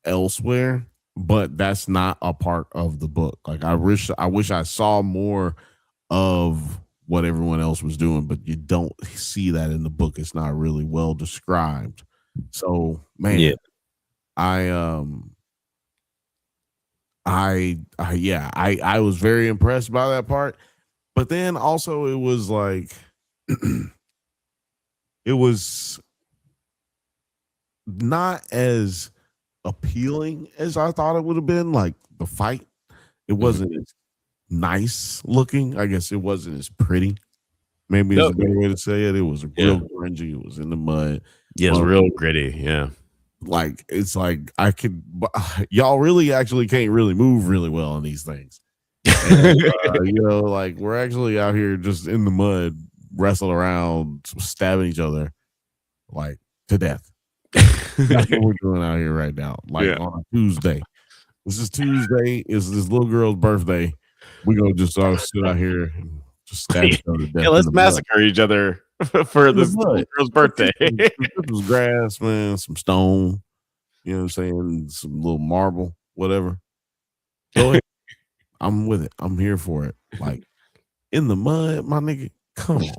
[SPEAKER 2] elsewhere, but that's not a part of the book. Like I wish I saw more of what everyone else was doing, but you don't see that in the book. It's not really well described. So, man, yeah. I was very impressed by that part, but then also it was like it was not as appealing as I thought it would have been. Like the fight, it wasn't as nice looking. I guess it wasn't as pretty. Maybe it's a better way to say it. It was real grungy. It was in the mud.
[SPEAKER 1] Yeah, it was real gritty. Yeah.
[SPEAKER 2] Like it's like y'all really actually can't really move really well on these things. And, like we're actually out here just in the mud, wrestling around, stabbing each other like to death. That's what we're doing out here right now. Like on a Tuesday. This is Tuesday. It's this little girl's birthday. We're gonna just all sit out here and just stab each other to death.
[SPEAKER 1] Yeah, let's massacre each other for this little girl's birthday.
[SPEAKER 2] Some grass, man, some stone, you know what I'm saying? Some little marble, whatever. Go ahead. I'm with it. I'm here for it. Like in the mud, my nigga. Come on.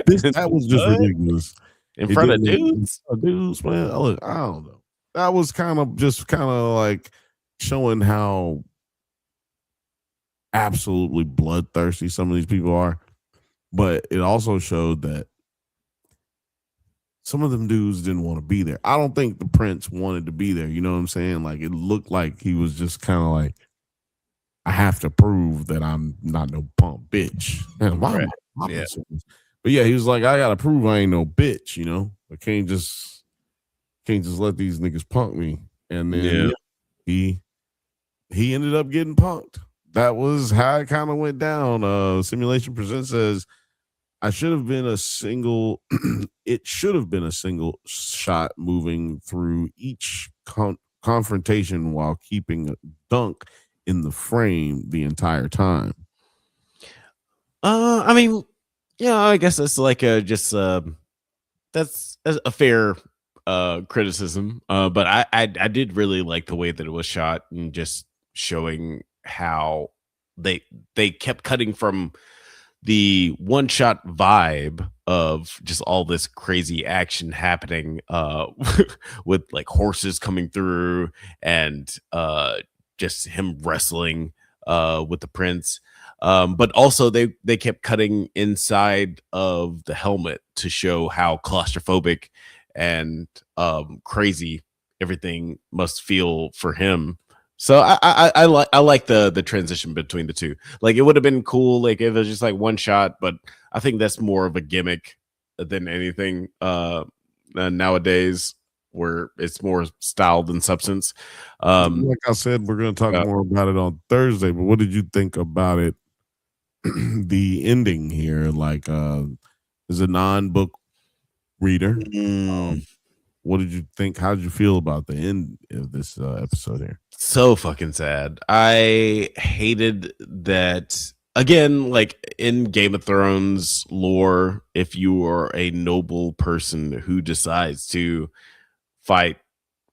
[SPEAKER 2] That was just ridiculous.
[SPEAKER 1] in front of dudes.
[SPEAKER 2] Dudes, man. Look, I don't know. That was kind of like showing how absolutely bloodthirsty some of these people are. But it also showed that some of them dudes didn't want to be there. I don't think the prince wanted to be there. You know what I'm saying? Like, it looked like he was just kind of like, I have to prove that I'm not no punk bitch. Man, why am I saying this? But yeah, he was like, I gotta prove I ain't no bitch, you know. I can't just let these niggas punk me. And then he ended up getting punked. That was how it kind of went down. Simulation Presents says, it should have been a single shot moving through each confrontation while keeping Dunk in the frame the entire time.
[SPEAKER 1] I mean, yeah, I guess it's like that's a fair criticism. But I did really like the way that it was shot and just showing how they kept cutting from the one shot vibe of just all this crazy action happening with like horses coming through and just him wrestling with the prince. But also they kept cutting inside of the helmet to show how claustrophobic and crazy everything must feel for him. So I like the transition between the two. Like, it would have been cool like if it was just like one shot, but I think that's more of a gimmick than anything nowadays, where it's more style than substance.
[SPEAKER 2] Like I said, we're going to talk more about it on Thursday. But what did you think about it? The ending here, like, as a non-book reader, what did you think? How did you feel about the end of this episode here?
[SPEAKER 1] So fucking sad. I hated that. Again, like in Game of Thrones lore, if you are a noble person who decides to fight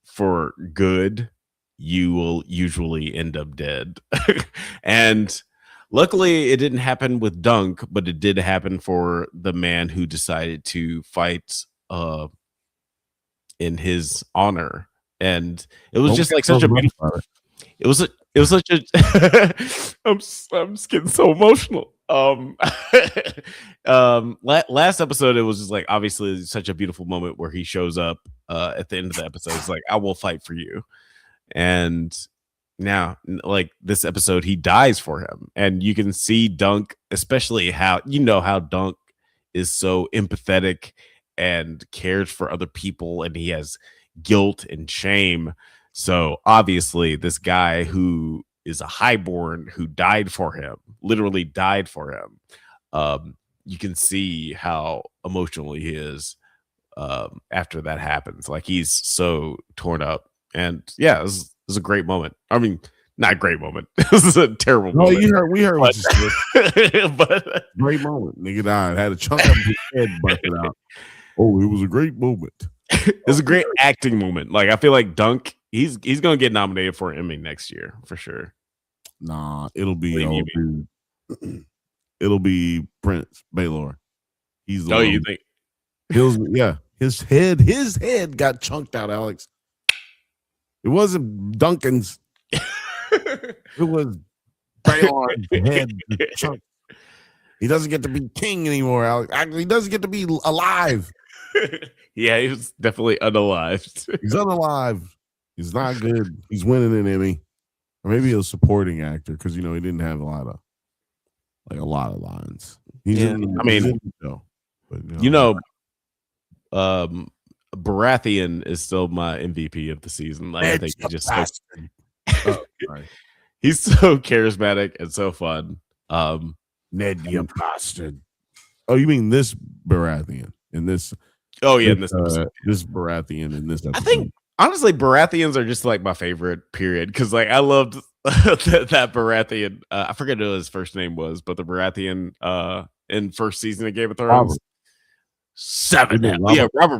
[SPEAKER 1] for good, you will usually end up dead. And luckily it didn't happen with Dunk, but it did happen for the man who decided to fight in his honor. And it was just like such a beautiful, it was such a I'm just getting so emotional. Last episode, it was just like obviously such a beautiful moment where he shows up at the end of the episode. It's like, I will fight for you. And now, like this episode, he dies for him. And you can see Dunk, especially how Dunk is so empathetic and cares for other people, and he has guilt and shame. So obviously this guy who is a highborn who died for him, literally died for him, you can see how emotional he is after that happens. Like, he's so torn up. And yeah, it was a great moment. I mean, not a great moment. This is a terrible moment.
[SPEAKER 2] We heard what you said. But great moment. Nigga died. Had a chunk of his head busted out. Oh, it was a great moment.
[SPEAKER 1] It was a great acting moment. Like, I feel like Dunk, he's gonna get nominated for an Emmy next year for sure.
[SPEAKER 2] Nah, it'll be it'll be Prince Baylor. He's the one.
[SPEAKER 1] You think?
[SPEAKER 2] His head got chunked out, Alex. It wasn't Duncan's. It was Baylor's head chunked. He doesn't get to be king anymore, Alex. Actually, he doesn't get to be alive.
[SPEAKER 1] Yeah, he was definitely unalived.
[SPEAKER 2] He's unalive. He's not good. He's winning an Emmy, or maybe a supporting actor, because he didn't have a lot of lines.
[SPEAKER 1] Baratheon is still my MVP of the season. Like, I think he just he's so charismatic and so fun.
[SPEAKER 2] Ned, you bastard. Oh, you mean this Baratheon in this?
[SPEAKER 1] Oh yeah, in this episode.
[SPEAKER 2] This Baratheon in this episode.
[SPEAKER 1] I think honestly, Baratheons are just like my favorite. Period. Because like I loved that Baratheon. I forget what his first name was, but the Baratheon in first season of Game of Thrones. Robert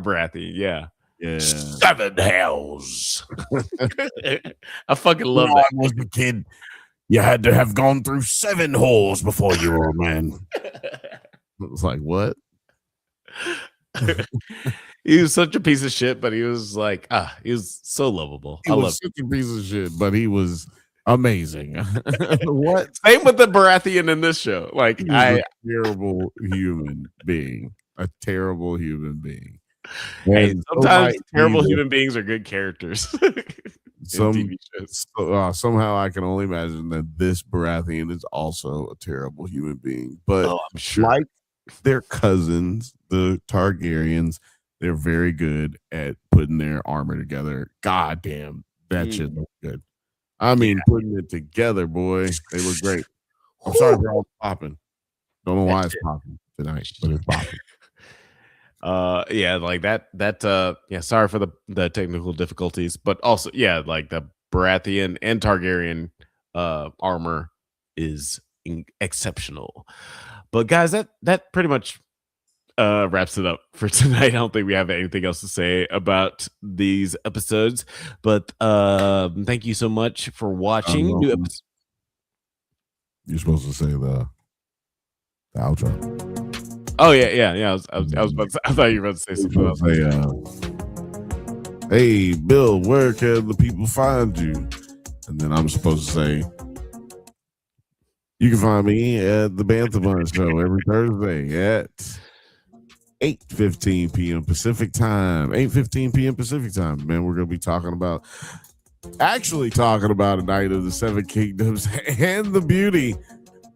[SPEAKER 1] Baratheon. Yeah. Seven hells. I fucking love that.
[SPEAKER 2] When I was a kid, you had to have gone through 7 holes before you were a man. It was like, what?
[SPEAKER 1] He was such a piece of shit, but he was like, he was so lovable.
[SPEAKER 2] He
[SPEAKER 1] I
[SPEAKER 2] was
[SPEAKER 1] love
[SPEAKER 2] such a piece of shit, but he was amazing. What?
[SPEAKER 1] Same with the Baratheon in this show. Like,
[SPEAKER 2] He was a terrible human being. A terrible human being.
[SPEAKER 1] Hey,
[SPEAKER 2] And
[SPEAKER 1] sometimes
[SPEAKER 2] so
[SPEAKER 1] terrible human beings are good characters. TV shows.
[SPEAKER 2] Somehow I can only imagine that this Baratheon is also a terrible human being. But
[SPEAKER 1] I'm sure.
[SPEAKER 2] like their cousins, the Targaryens, they're very good at putting their armor together. God damn, that shit looks good. I mean, putting it together, boy. They look great. I'm sorry for all popping. Don't know why it's popping tonight, but it's popping.
[SPEAKER 1] Like that sorry for the technical difficulties, but also like the Baratheon and Targaryen armor is exceptional. But guys, that pretty much wraps it up for tonight. I don't think we have anything else to say about these episodes, but thank you so much for watching. New episodes.
[SPEAKER 2] You're supposed to say the outro.
[SPEAKER 1] Oh yeah. I was about to say, I thought you were about to say something else.
[SPEAKER 2] Hey Bill, where can the people find you? And then I'm supposed to say, you can find me at the Banthas show every Thursday at 8:15 p.m. Pacific time. 8:15 p.m. Pacific time. Man, we're gonna be talking about a Night of the Seven Kingdoms and the Beauty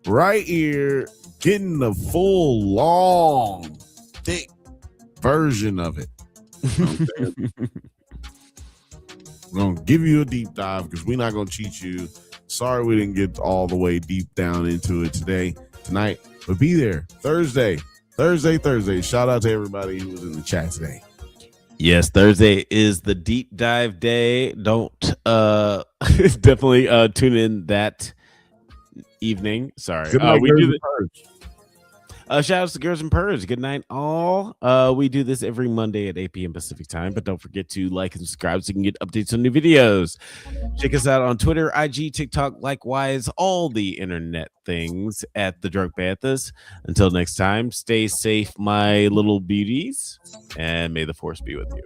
[SPEAKER 2] right here. Getting the full, long, thick version of it. We're going to give you a deep dive because we're not going to cheat you. Sorry we didn't get all the way deep down into it tonight, but be there Thursday. Shout out to everybody who was in the chat today.
[SPEAKER 1] Yes, Thursday is the deep dive day. Don't definitely tune in that evening. Sorry.
[SPEAKER 2] Good night,
[SPEAKER 1] We do the
[SPEAKER 2] Purge.
[SPEAKER 1] shout outs to Girls and Purge. Good night, all. We do this every Monday at 8 p.m. Pacific time, but don't forget to like and subscribe so you can get updates on new videos. Check us out on Twitter, IG, TikTok, likewise, all the internet things at the Drunk Banthas. Until next time, stay safe, my little beauties, and may the force be with you.